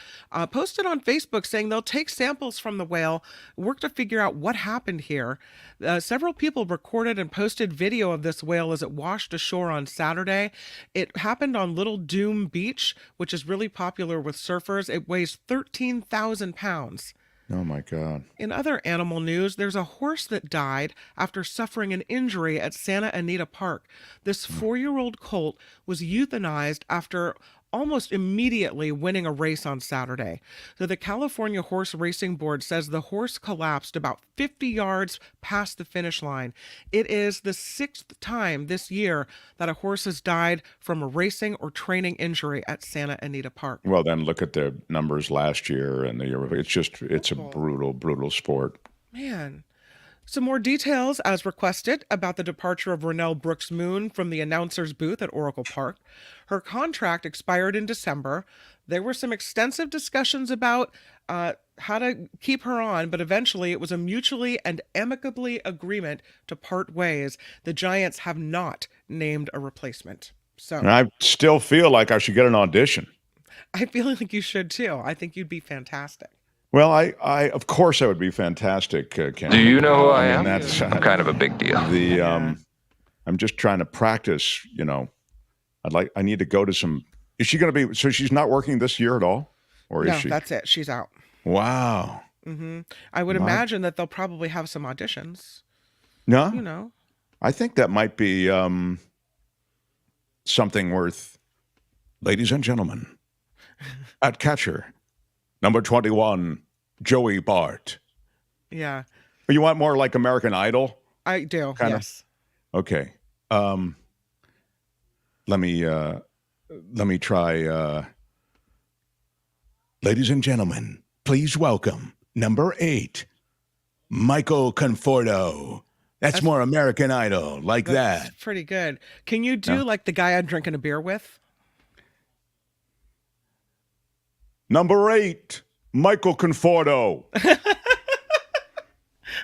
posted on Facebook saying they'll take samples from the whale, work to figure out what happened here. Several people recorded and posted video of this whale as it washed ashore on Saturday. It happened on Little Doom Beach, which is really popular with surfers. It weighs 13,000 pounds. Oh, my God. In other animal news, there's a horse that died after suffering an injury at Santa Anita Park. This 4-year-old colt was euthanized after almost immediately winning a race on Saturday. So the California Horse Racing Board says the horse collapsed about 50 yards past the finish line. It is the 6th time this year that a horse has died from a racing or training injury at Santa Anita Park. Well, then look at the numbers last year and the year before. It's a brutal sport. Man. Some more details, as requested, about the departure of Ronelle Brooks Moon from the announcer's booth at Oracle Park. Her contract expired in December. There were some extensive discussions about how to keep her on, but eventually it was a mutually and amicably agreement to part ways. The Giants have not named a replacement. So And I still feel like I should get an audition. I feel like you should too. I think you'd be fantastic. Well, I of course I would be fantastic, Ken. Do you know who I am? That's I'm kind of a big deal. I'm just trying to practice. I need to go to some. Is she going to be? So she's not working this year at all, or is she? No, that's it. She's out. Wow. I would imagine that they'll probably have some auditions. No, I think that might be something worth. Ladies and gentlemen, at catcher. Number 21, Joey Bart. Yeah. You want more like American Idol? I do, yes. Okay. Let me try. Ladies and gentlemen, please welcome number 8, Michael Conforto. That's more American Idol, like that. That's pretty good. Can you do like the guy I'm drinking a beer with? Number 8, Michael Conforto.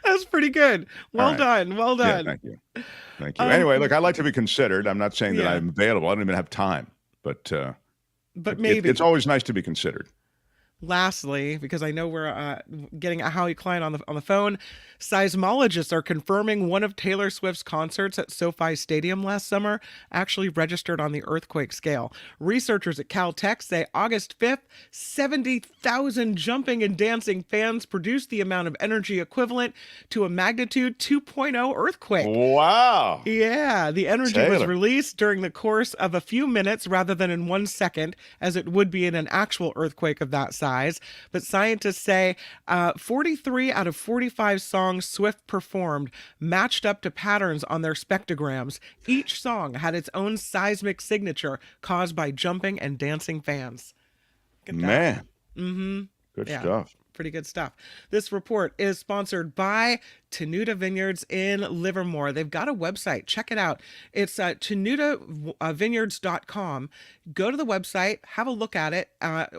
That's pretty good. Well done. Well done. Yeah, thank you. Anyway, look, I like to be considered. I'm not saying that I'm available. I don't even have time. But maybe. It's always nice to be considered. Lastly, because I know we're getting a Howie Klein on the phone, seismologists are confirming one of Taylor Swift's concerts at SoFi Stadium last summer actually registered on the earthquake scale. Researchers at Caltech say August 5th, 70,000 jumping and dancing fans produced the amount of energy equivalent to a magnitude 2.0 earthquake. Wow. Yeah, the energy was released during the course of a few minutes rather than in 1 second, as it would be in an actual earthquake of that size. But scientists say 43 out of 45 songs Swift performed matched up to patterns on their spectrograms. Each song had its own seismic signature caused by jumping and dancing fans. Man. Mm-hmm. Good stuff. pretty good stuff. This report is sponsored by Tenuta Vineyards in Livermore. They've got a website. Check it out. It's tenutavineyards.com. Go to the website, have a look at it,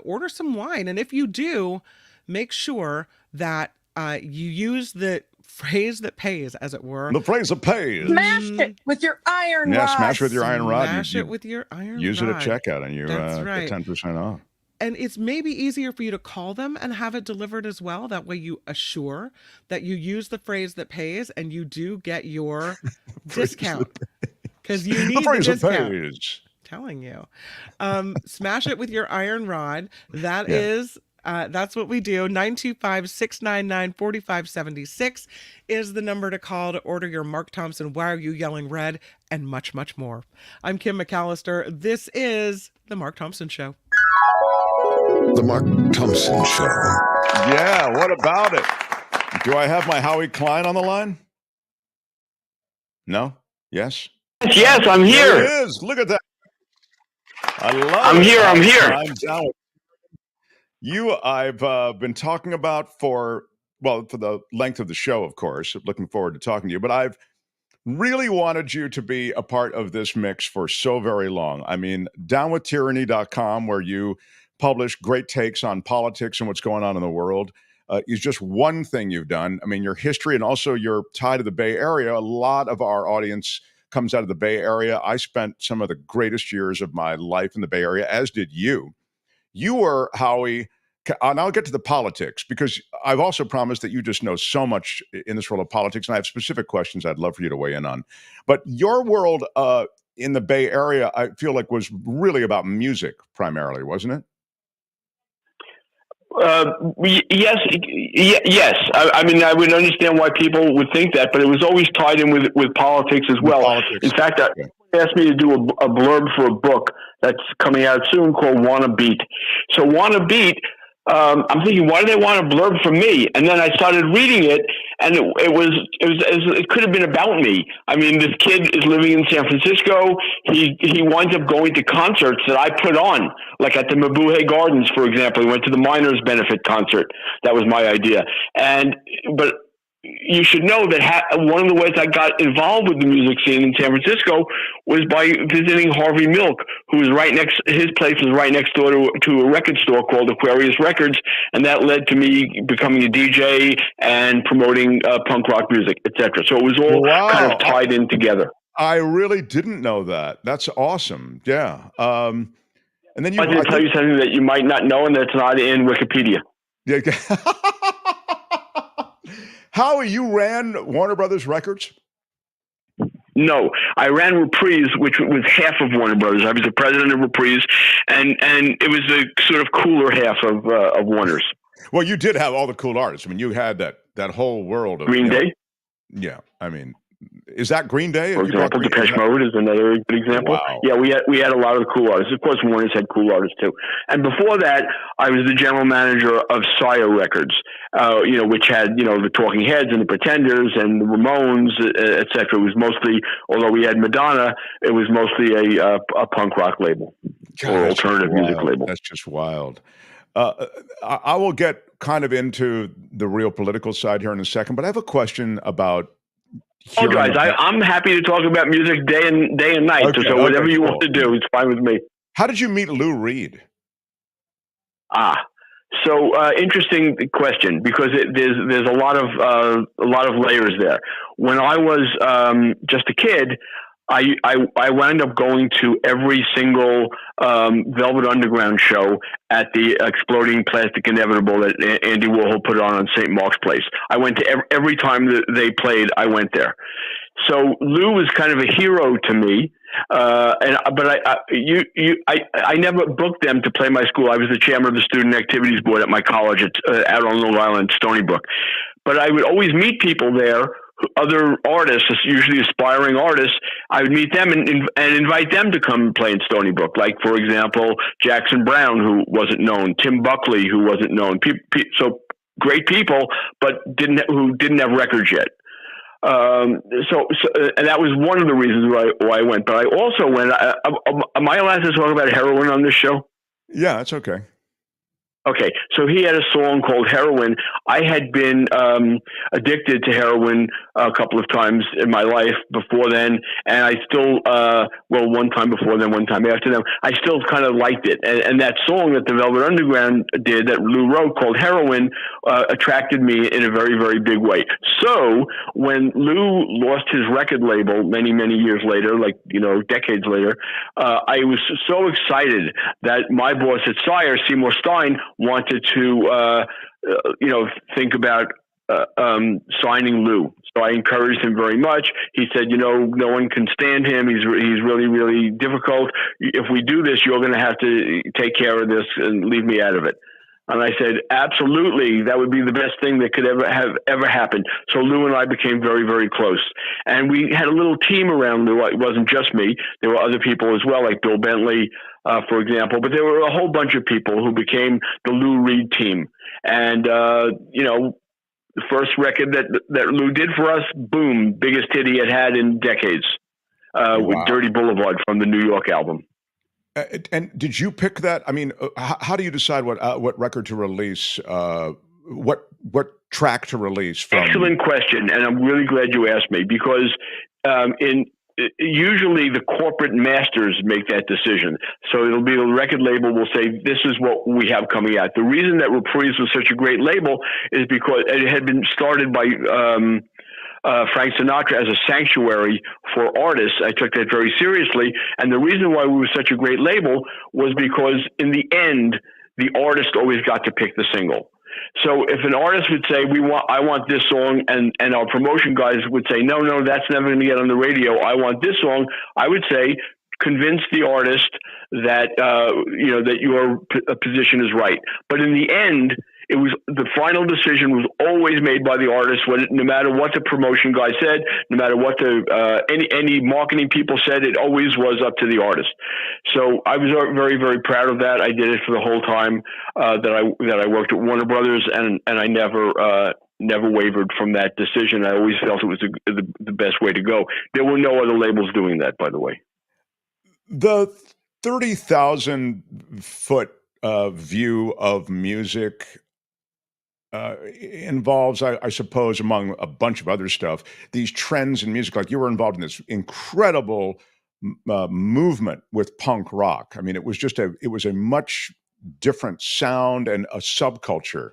order some wine. And if you do, make sure that you use the phrase that pays, as it were. The phrase that pays. Smash it with your iron rod. Yeah, smash it with your iron rod. Smash it with your iron rod. Use it at checkout and you That's right. get 10% off. And it's maybe easier for you to call them and have it delivered as well. That way you assure that you use the phrase that pays and you do get your discount. Because you need the discount. Pays. Telling you. Smash it with your iron rod. That's what we do. 925-699-4576 is the number to call to order your Mark Thompson Why Are You Yelling Red? And much, much more. I'm Kim McAllister. This is The Mark Thompson Show. The Mark Thompson Show. Yeah, what about it? Do I have my Howie Klein on the line? No? Yes? Yes, I'm here. There he is. Look at that. I love I'm it. here. I'm here. I'm down. I've been talking about for the length of the show, of course. Looking forward to talking to you. But I've really wanted you to be a part of this mix for so very long. I mean, downwithtyranny.com, where you publish great takes on politics and what's going on in the world, is just one thing you've done. I mean, your history and also your tie to the Bay Area. A lot of our audience comes out of the Bay Area. I spent some of the greatest years of my life in the Bay Area, as did you. You were, Howie, and I'll get to the politics, because I've also promised that you just know so much in this world of politics, and I have specific questions I'd love for you to weigh in on. But your world in the Bay Area, I feel like, was really about music primarily, wasn't it? Yes. I mean, I would understand why people would think that, but it was always tied in with politics as well. In fact, they asked me to do a blurb for a book that's coming out soon called Wanna Beat. So Wanna Beat, I'm thinking, why do they want a blurb from me? And then I started reading it, and it could have been about me. I mean, this kid is living in San Francisco. He winds up going to concerts that I put on, like at the Mabuhay Gardens, for example. He went to the Miners Benefit concert. That was my idea. But you should know that one of the ways I got involved with the music scene in San Francisco was by visiting Harvey Milk, who was his place was right next door to a record store called Aquarius Records, and that led to me becoming a DJ and promoting punk rock music, etc. So it was all kind of tied in together. I really didn't know that. That's awesome. Yeah. And then I can tell you something that you might not know, and that's not in Wikipedia. Yeah. Howie, you ran Warner Brothers Records? No, I ran Reprise, which was half of Warner Brothers. I was the president of Reprise, and it was the sort of cooler half of Warner's. Well, you did have all the cool artists. I mean, you had that whole world of Green Day. Yeah, I mean, is that Green Day? For example, Depeche Mode is another good example. Wow. Yeah, we had a lot of cool artists. Of course, Warner's had cool artists too. And before that, I was the general manager of Sire Records, which had the Talking Heads and the Pretenders and the Ramones, etc. It was mostly, although we had Madonna, it was mostly a punk rock label or alternative music label. That's just wild. I will get kind of into the real political side here in a second, but I have a question about. Oh, guys, I'm happy to talk about music day and night. Okay, so whatever you want to do, it's fine with me. How did you meet Lou Reed? So interesting question, because there's a lot of layers there. When I was just a kid, I wound up going to every single Velvet Underground show at the Exploding Plastic Inevitable that Andy Warhol put on St. Mark's Place. I went to every time that they played. I went there. So Lou was kind of a hero to me. But I never booked them to play my school. I was the chairman of the student activities board at my college out on Long Island, Stony Brook. But I would always meet people there, other artists, usually aspiring artists. I would meet them and invite them to come and play in Stony Brook. Like, for example, Jackson Browne, who wasn't known, Tim Buckley, who wasn't known. So great people, but who didn't have records yet. And that was one of the reasons why I went. But I also went. Am I allowed to talk about heroin on this show? Yeah, that's okay. Okay, so he had a song called Heroin. I had been addicted to heroin a couple of times in my life before then, and I still, one time before then, one time after them, I still kind of liked it. And that song that the Velvet Underground did, that Lou wrote, called Heroin, attracted me in a very, very big way. So when Lou lost his record label many, many years later, decades later, I was so excited that my boss at Sire, Seymour Stein, wanted to, think about signing Lou. So I encouraged him very much. He said, no one can stand him. He's really, really difficult. If we do this, you're going to have to take care of this and leave me out of it. And I said, absolutely, that would be the best thing that could ever happen. So Lou and I became very, very close. And we had a little team around Lou. It wasn't just me. There were other people as well, like Bill Bentley, for example. But there were a whole bunch of people who became the Lou Reed team. And, the first record that Lou did for us, boom, biggest hit he had in decades, with Dirty Boulevard from the New York album. And did you pick that? I mean, how do you decide what record to release? What track to release from? Excellent question, and I'm really glad you asked me, because usually the corporate masters make that decision. So it'll be the record label will say, this is what we have coming out. The reason that Reprise was such a great label is because it had been started by Frank Sinatra as a sanctuary for artists. I took that very seriously. And the reason why we were such a great label was because in the end, the artist always got to pick the single. So if an artist would say, I want this song, and our promotion guys would say, no, that's never going to get on the radio, I want this song, I would say, convince the artist that, that your position is right. But in the end, it was the final decision was always made by the artist. No matter what the promotion guy said, no matter what any marketing people said, it always was up to the artist. So I was very, very proud of that. I did it for the whole time that I worked at Warner Brothers, and I never wavered from that decision. I always felt it was the best way to go. There were no other labels doing that, by the way. The 30,000-foot view of music involves, I suppose, among a bunch of other stuff, these trends in music. Like, you were involved in this incredible movement with punk rock. I mean, it was a much different sound and a subculture.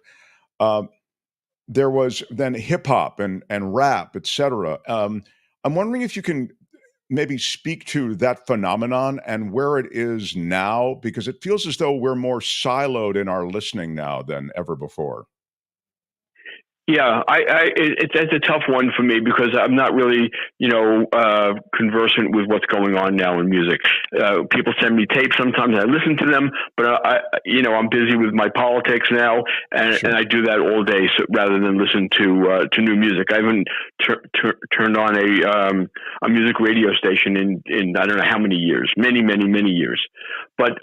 There was then hip hop and rap, etc. I'm wondering if you can maybe speak to that phenomenon and where it is now, because it feels as though we're more siloed in our listening now than ever before. Yeah, it's a tough one for me because I'm not really, conversant with what's going on now in music. People send me tapes sometimes, I listen to them, but I'm busy with my politics now, and I do that all day, rather than listen to new music. I haven't turned on a music radio station in I don't know how many years, many years. But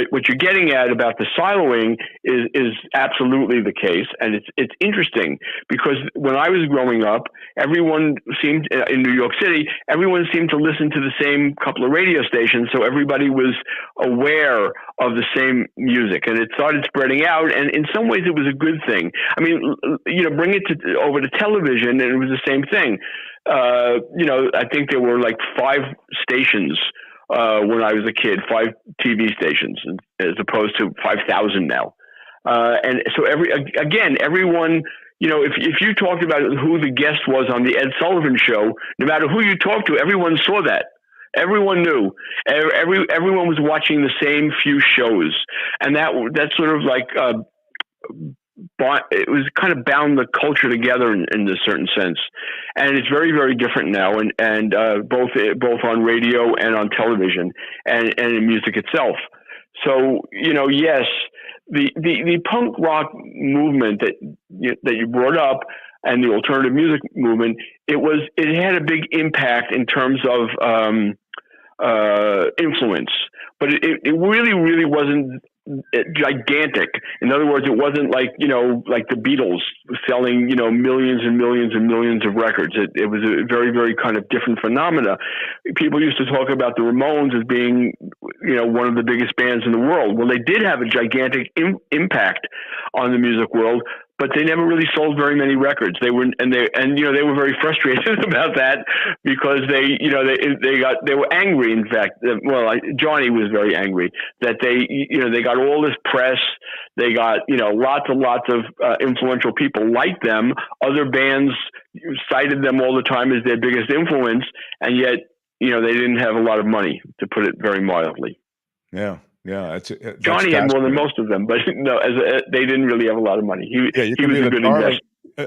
what you're getting at about the siloing is absolutely the case, and it's interesting. Because when I was growing up, everyone seemed in New York City, everyone seemed to listen to the same couple of radio stations. So everybody was aware of the same music, and it started spreading out. And in some ways, it was a good thing. I mean, bring it over to television, and it was the same thing. I think there were like 5 stations when I was a kid, 5 TV stations, as opposed to 5,000 now. And so everyone. If you talked about who the guest was on the Ed Sullivan Show, no matter who you talked to, everyone saw that. Everyone knew. Everyone was watching the same few shows, and that sort of like it was kind of bound the culture together in a certain sense. And it's very, very different now, and both on radio and on television and in music itself. So yes. The punk rock movement that you brought up, and the alternative music movement, it had a big impact in terms of influence, but it really wasn't gigantic. In other words, it wasn't like the Beatles selling millions and millions and millions of records. It was a very, very kind of different phenomena. People used to talk about the Ramones as being one of the biggest bands in the world. Well, they did have a gigantic impact on the music world, but they never really sold very many records. They were they were very frustrated about that because they were angry. In fact, Johnny was very angry that they got all this press. They got lots and lots of influential people like them. Other bands cited them all the time as their biggest influence, and yet they didn't have a lot of money, to put it very mildly. Yeah. That's Johnny had more than most of them, but no, they didn't really have a lot of money. He was a good investor.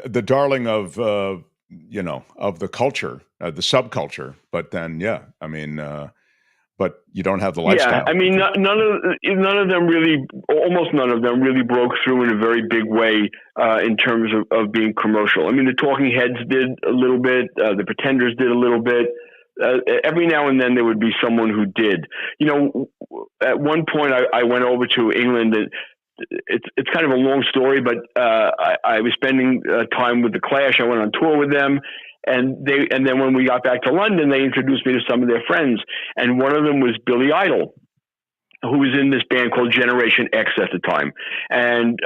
The darling of of the culture, the subculture. But then, but you don't have the lifestyle. Yeah, I mean, none of them really, almost none of them really broke through in a very big way in terms of being commercial. I mean, the Talking Heads did a little bit, the Pretenders did a little bit. Every now and then there would be someone who did. At one point I went over to England. And it's kind of a long story, but I was spending time with the Clash. I went on tour with them, and then when we got back to London, they introduced me to some of their friends, and one of them was Billy Idol, who was in this band called Generation X at the time, and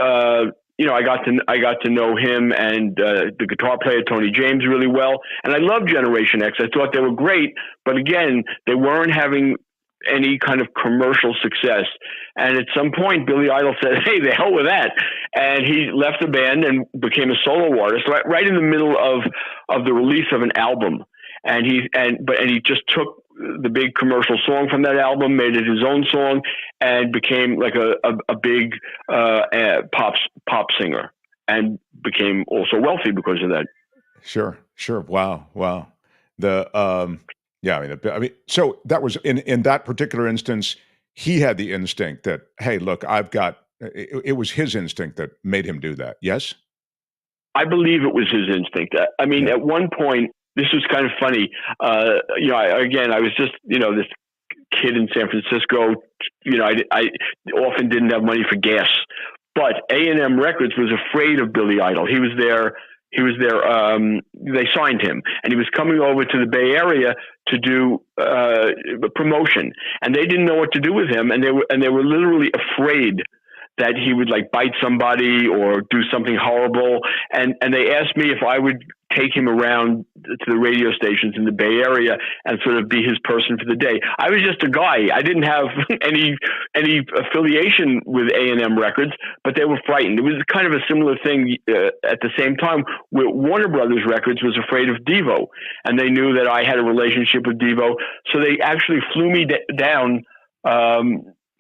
I got to know him and the guitar player Tony James really well, and I loved Generation X. I thought they were great, but again, they weren't having any kind of commercial success. And at some point, Billy Idol said, "Hey, the hell with that," and he left the band and became a solo artist right in the middle of the release of an album. And he just took the big commercial song from that album, made it his own song, and became like a big pop singer, and became also wealthy because of that. Sure. Wow. So that was in that particular instance, he had the instinct that, hey, look, it was his instinct that made him do that. Yes? I believe it was his instinct. I mean, at one point, this was kind of funny. I was just, this kid in San Francisco. I often didn't have money for gas, but A&M Records was afraid of Billy Idol. He was there. They signed him, and he was coming over to the Bay Area to do promotion, and they didn't know what to do with him, and they were literally afraid that he would like bite somebody or do something horrible. And they asked me if I would take him around to the radio stations in the Bay Area and sort of be his person for the day. I was just a guy. I didn't have any affiliation with A&M Records, but they were frightened. It was kind of a similar thing at the same time where Warner Brothers Records was afraid of Devo, and they knew that I had a relationship with Devo. So they actually flew me down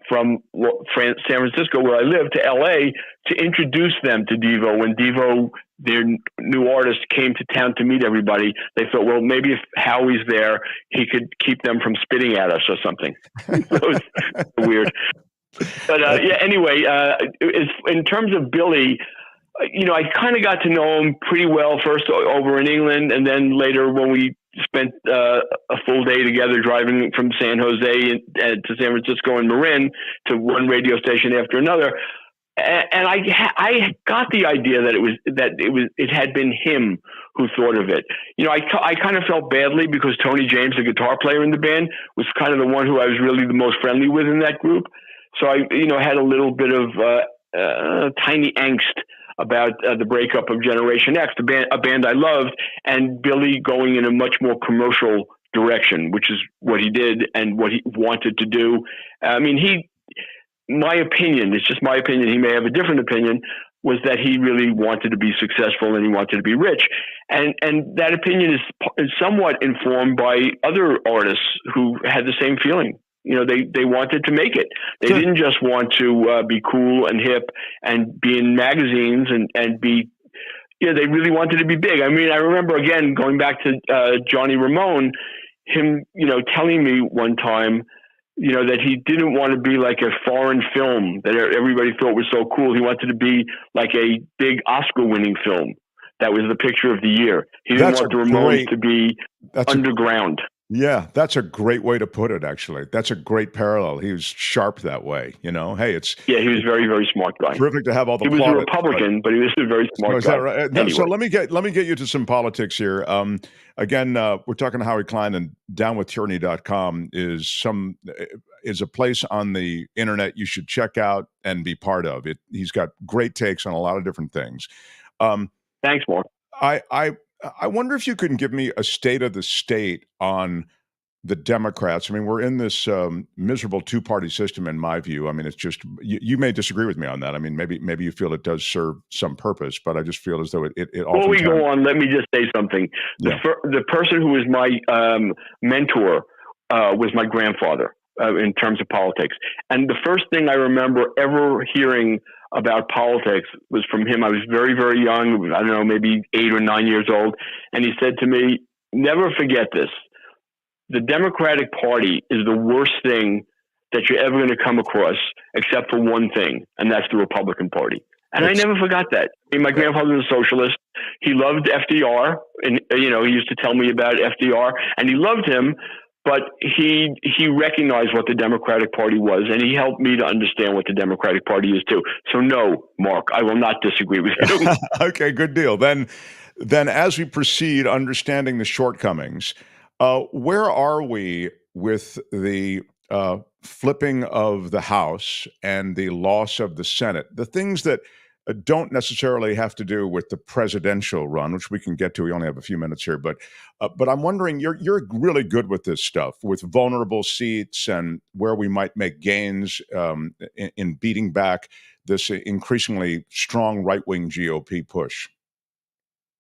from San Francisco, where I live, to LA to introduce them to Devo. When Devo, their new artist, came to town to meet everybody, they thought, well, maybe if Howie's there, he could keep them from spitting at us or something. It was weird. But anyway, in terms of Billy, I kind of got to know him pretty well, first over in England, and then later when we spent a full day together driving from San Jose to San Francisco and Marin to one radio station after another. And I got the idea that it had been him who thought of it. I kind of felt badly because Tony James, the guitar player in the band, was kind of the one who I was really the most friendly with in that group. So I, had a little bit of tiny angst about the breakup of Generation X, a band I loved, and Billy going in a much more commercial direction, which is what he did and what he wanted to do. I mean, my opinion, it's just my opinion, he may have a different opinion, was that he really wanted to be successful and he wanted to be rich. And that opinion is somewhat informed by other artists who had the same feeling. They wanted to make it. They didn't just want to be cool and hip and be in magazines and be, they really wanted to be big. I mean, I remember, again, going back to Johnny Ramone, him, telling me one time, that he didn't want to be like a foreign film that everybody thought was so cool. He wanted to be like a big Oscar-winning film that was the picture of the year. He didn't want the Ramones to be underground. Yeah, that's a great way to put it, actually. That's a great parallel. He was sharp that way, you know? Hey, it's... Yeah, he was a very, very smart guy. Terrific to have all the He was a plaudits, Republican, but he was a very smart guy. is that right? No, Anyway. So let me get you to some politics here. Again, we're talking to Howie Klein, and downwithtyranny.com is a place on the internet you should check out and be part of. He's got great takes on a lot of different things. Thanks, Mark. I wonder if you can give me a state of the state on the Democrats. I mean, we're in this miserable two-party system, in my view. I mean, it's just, you may disagree with me on that. I mean, maybe you feel it does serve some purpose, but I just feel as though it Before we go on, let me just say something. The person who was my mentor was my grandfather in terms of politics. And the first thing I remember ever hearing about politics was from him. I was very, very young. I don't know, maybe 8 or 9 years old. And he said to me, never forget this. The Democratic Party is the worst thing that you're ever going to come across, except for one thing, and that's the Republican Party. And I never forgot that. I mean, my grandfather was a socialist. He loved FDR, and he used to tell me about FDR, and he loved him. But he recognized what the Democratic Party was, and he helped me to understand what the Democratic Party is too. So no, Mark, I will not disagree with you. Okay, good deal. Then as we proceed, understanding the shortcomings, where are we with the flipping of the House and the loss of the Senate? The things that don't necessarily have to do with the presidential run, which we can get to. We only have a few minutes here, but I'm wondering, you're really good with this stuff, with vulnerable seats and where we might make gains in beating back this increasingly strong right-wing GOP push.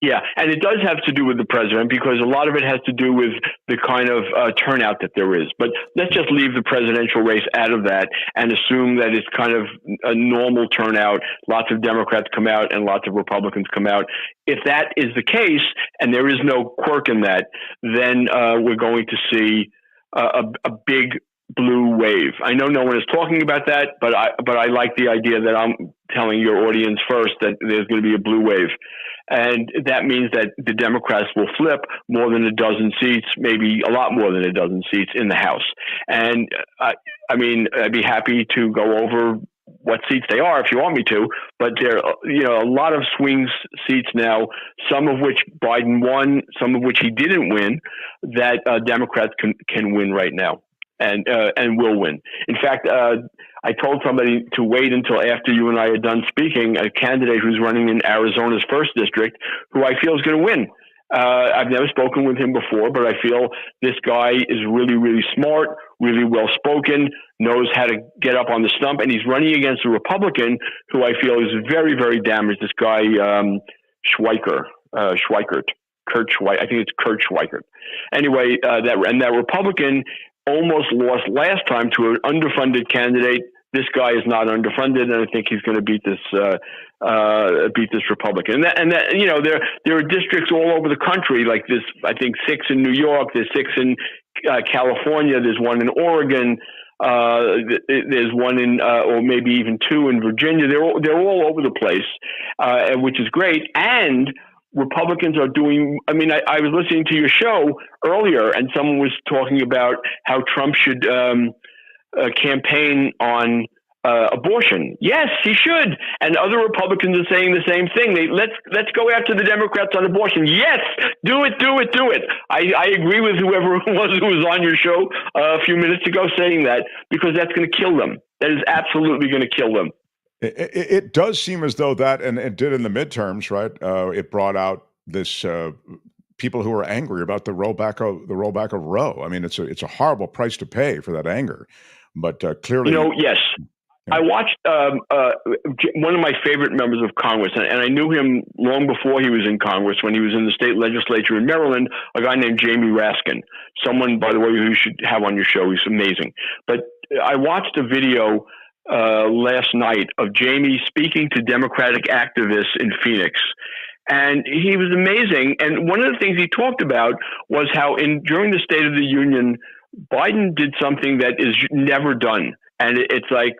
Yeah, and it does have to do with the president, because a lot of it has to do with the kind of turnout that there is. But let's just leave the presidential race out of that and assume that it's kind of a normal turnout. Lots of Democrats come out and lots of Republicans come out. If that is the case, and there is no quirk in that, then we're going to see a big blue wave. I know no one is talking about that, but I like the idea that I'm telling your audience first that there's going to be a blue wave. And that means that the Democrats will flip more than a dozen seats, maybe a lot more than a dozen seats in the House. And I mean, I'd be happy to go over what seats they are if you want me to, but there are, a lot of swing seats now, some of which Biden won, some of which he didn't win, that Democrats can win right now. And will win. In fact, I told somebody to wait until after you and I are done speaking, a candidate who's running in Arizona's 1st district, who I feel is going to win. I've never spoken with him before, but I feel this guy is really, really smart, really well-spoken, knows how to get up on the stump, and he's running against a Republican who I feel is very, very damaged. This guy, Schweikert. Kurt Schweikert. I think it's Kurt Schweikert. Anyway, that Republican almost lost last time to an underfunded candidate. This guy is not underfunded, and I think he's going to beat this Republican. And that there are districts all over the country like this. I think 6 in New York. There's 6 in California. There's 1 in Oregon. There's 1 in, or maybe even 2 in Virginia. They're all over the place, which is great. And Republicans are doing, I mean, I was listening to your show earlier, and someone was talking about how Trump should campaign on abortion. Yes, he should. And other Republicans are saying the same thing. Let's go after the Democrats on abortion. Yes, do it. I agree with whoever it was who was on your show a few minutes ago saying that, because that's going to kill them. That is absolutely going to kill them. It does seem as though that, and it did in the midterms, right? It brought out this people who are angry about the rollback of Roe. I mean, it's a horrible price to pay for that anger, but clearly, yes. Yeah. I watched one of my favorite members of Congress, and I knew him long before he was in Congress, when he was in the state legislature in Maryland, a guy named Jamie Raskin, someone, by the way, who you should have on your show. He's amazing. But I watched a video last night of Jamie speaking to Democratic activists in Phoenix. And he was amazing. And one of the things he talked about was how during the State of the Union, Biden did something that is never done. And it's like,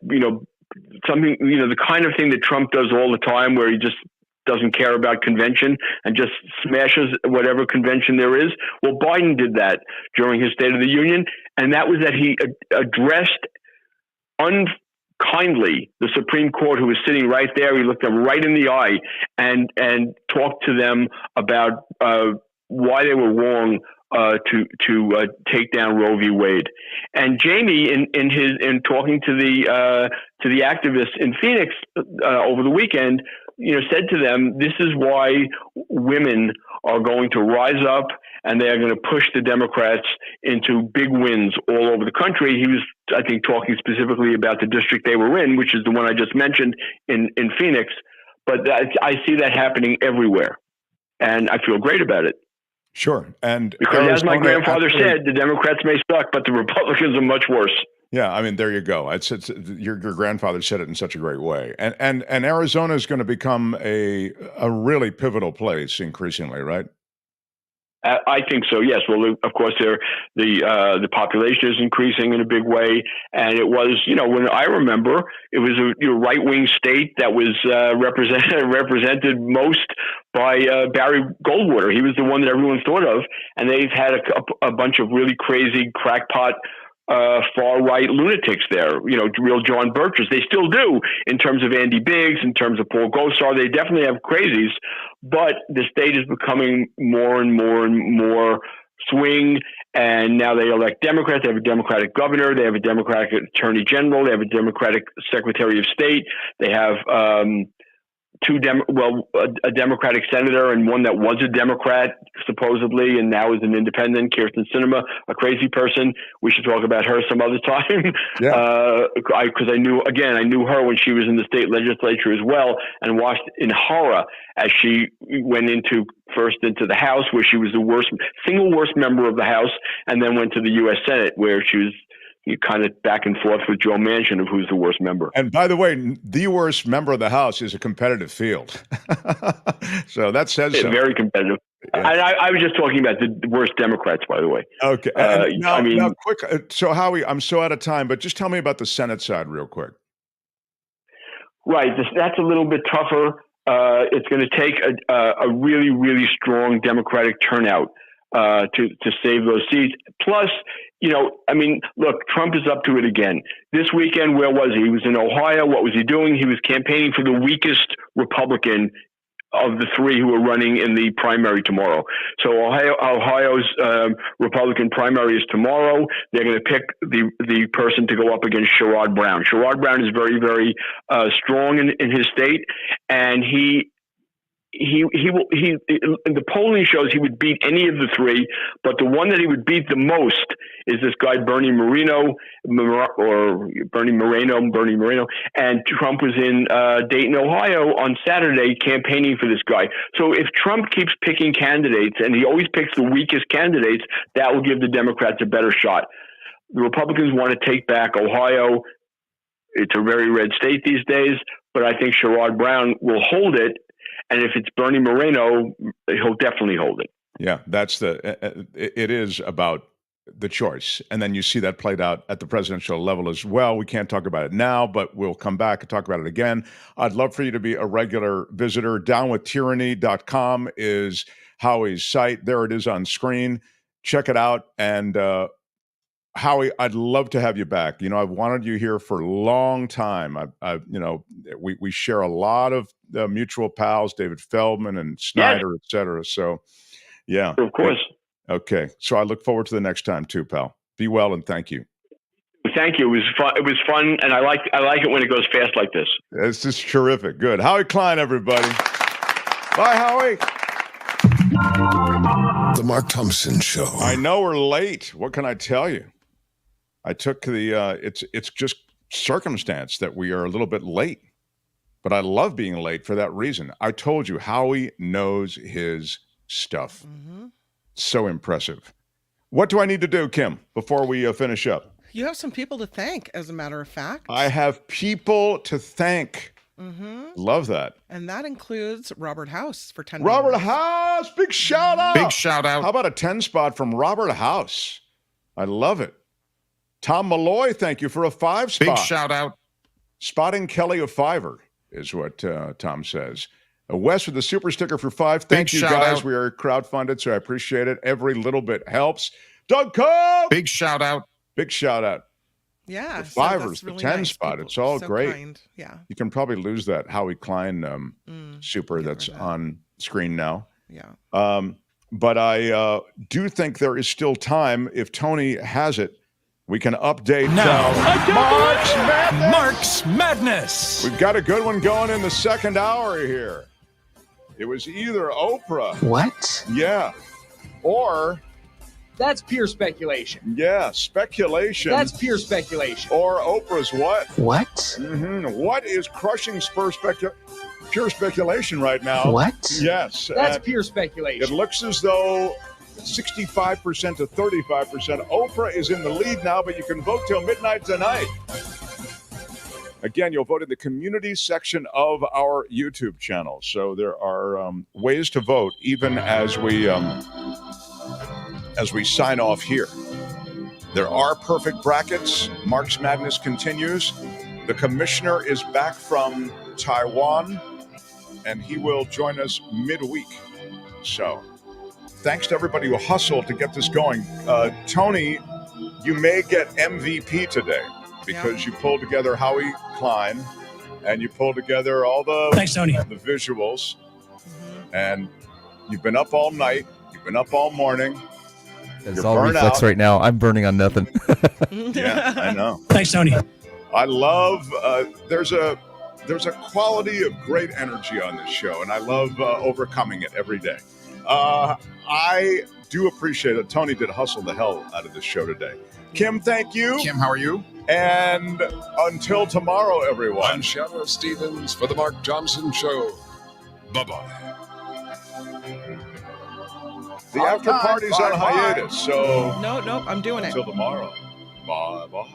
something, the kind of thing that Trump does all the time, where he just doesn't care about convention and just smashes whatever convention there is. Well, Biden did that during his State of the Union, and that was that he addressed unkindly the Supreme Court, who was sitting right there. He looked them right in the eye and talked to them about why they were wrong to take down Roe v. Wade. And Jamie, in talking to the activists in Phoenix over the weekend, said to them, this is why women are going to rise up and they are going to push the Democrats into big wins all over the country. He was, I think, talking specifically about the district they were in, which is the one I just mentioned in Phoenix. But I see that happening everywhere, and I feel great about it. Sure. And because as my grandfather said, the Democrats may suck, but the Republicans are much worse. Yeah, I mean, there you go. It's your grandfather said it in such a great way. And Arizona is going to become a really pivotal place increasingly, right? I think so. Yes. Well, of course, the population is increasing in a big way, and it was, when I remember, it was a right-wing state that was represented most by Barry Goldwater. He was the one that everyone thought of, and they've had a bunch of really crazy crackpot far-right lunatics there, real John Birchers. They still do in terms of Andy Biggs, in terms of Paul Gosar. They definitely have crazies, but the state is becoming more and more and more swing, and now they elect Democrats. They have a Democratic governor. They have a Democratic attorney general. They have a Democratic secretary of state. They have a Democratic senator and one that was a Democrat, supposedly, and now is an independent, Kirsten Sinema, a crazy person. We should talk about her some other time. Yeah. Because I knew her when she was in the state legislature as well, and watched in horror as she went first into the House, where she was the single worst member of the House, and then went to the U.S. Senate, where she was kind of back and forth with Joe Manchin of who's the worst member. And by the way, the worst member of the House is a competitive field. So that says something. Very competitive. Yeah. I was just talking about the worst Democrats, by the way. Okay. Now, quick. So Howie, I'm so out of time, but just tell me about the Senate side real quick. Right. That's a little bit tougher. It's going to take a really, really strong Democratic turnout to save those seats. Plus, look, Trump is up to it again. This weekend, where was he? He was in Ohio. What was he doing? He was campaigning for the weakest Republican of the three who are running in the primary tomorrow. So Ohio's Republican primary is tomorrow. They're going to pick the person to go up against Sherrod Brown. Sherrod Brown is very, very strong in his state, and the polling shows he would beat any of the three, but the one that he would beat the most is this guy Bernie Moreno, and Trump was in Dayton, Ohio on Saturday campaigning for this guy. So if Trump keeps picking candidates, and he always picks the weakest candidates, that will give the Democrats a better shot. The Republicans want to take back Ohio. It's a very red state these days, but I think Sherrod Brown will hold it. And if it's Bernie Moreno, he'll definitely hold it. Yeah, it is about the choice. And then you see that played out at the presidential level as well. We can't talk about it now, but we'll come back and talk about it again. I'd love for you to be a regular visitor. Downwithtyranny.com is Howie's site. There it is on screen. Check it out. And Howie, I'd love to have you back. I've wanted you here for a long time. We share a lot of mutual pals, David Feldman and Snyder, et cetera. So, yeah. Of course. Okay. So I look forward to the next time too, pal. Be well and thank you. Thank you. It was fun. It was fun, and I like it when it goes fast like this. This is terrific. Good. Howie Klein, everybody. Bye, Howie. The Mark Thompson Show. I know we're late. What can I tell you? I took it's just circumstance that we are a little bit late, but I love being late for that reason. I told you, Howie knows his stuff. Mm-hmm. So impressive. What do I need to do, Kim, before we finish up? You have some people to thank, as a matter of fact. I have people to thank. Mm-hmm. Love that. And that includes Robert House for $10. Robert House, big shout out. Big shout out. How about a 10 spot from Robert House? I love it. Tom Malloy, thank you for a 5 spot. Big shout out. Spotting Kelly a 5er is what Tom says. Wes with the super sticker for 5. Thank you, shout guys. out. We are crowdfunded, so I appreciate it. Every little bit helps. Doug Cope! Big shout out. Big shout out. Yeah. The so 5ers, that's really the 10 nice. spot. People It's all so great. kind. Yeah. You can probably lose that Howie Klein super that's on screen now. Yeah. But I do think there is still time. If Tony has it, we can update Now, Mark's Madness. Mark's Madness. We've got a good one going in the second hour here. It was either Oprah. What? Yeah. Or, That's pure speculation. yeah, speculation. That's pure speculation. Or Oprah's what? What? What is crushing pure speculation right now? What? Yes. That's and pure it speculation. looks as though 65% to 35%. Oprah is in the lead now, but you can vote till midnight tonight. Again, you'll vote in the community section of our YouTube channel. So there are ways to vote, even as we sign off here. There are perfect brackets. Mark's Madness continues. The commissioner is back from Taiwan, and he will join us midweek. So thanks to everybody who hustled to get this going. Tony, you may get MVP today because you pulled together Howie Klein and you pulled together all the visuals. And you've been up all night. You've been up all morning. It's all reflex right now. I'm burning on nothing. Yeah, I know. Thanks, Tony. I love, there's a quality of great energy on this show, and I love overcoming it every day. I do appreciate it. Tony did hustle the hell out of this show today. Kim, thank you. Kim, how are you? And until tomorrow, everyone. I'm Shadow Stevens for the Mark Johnson Show. Bye-bye. The after party's on hiatus, so... No, I'm doing it. Until tomorrow. Bye-bye.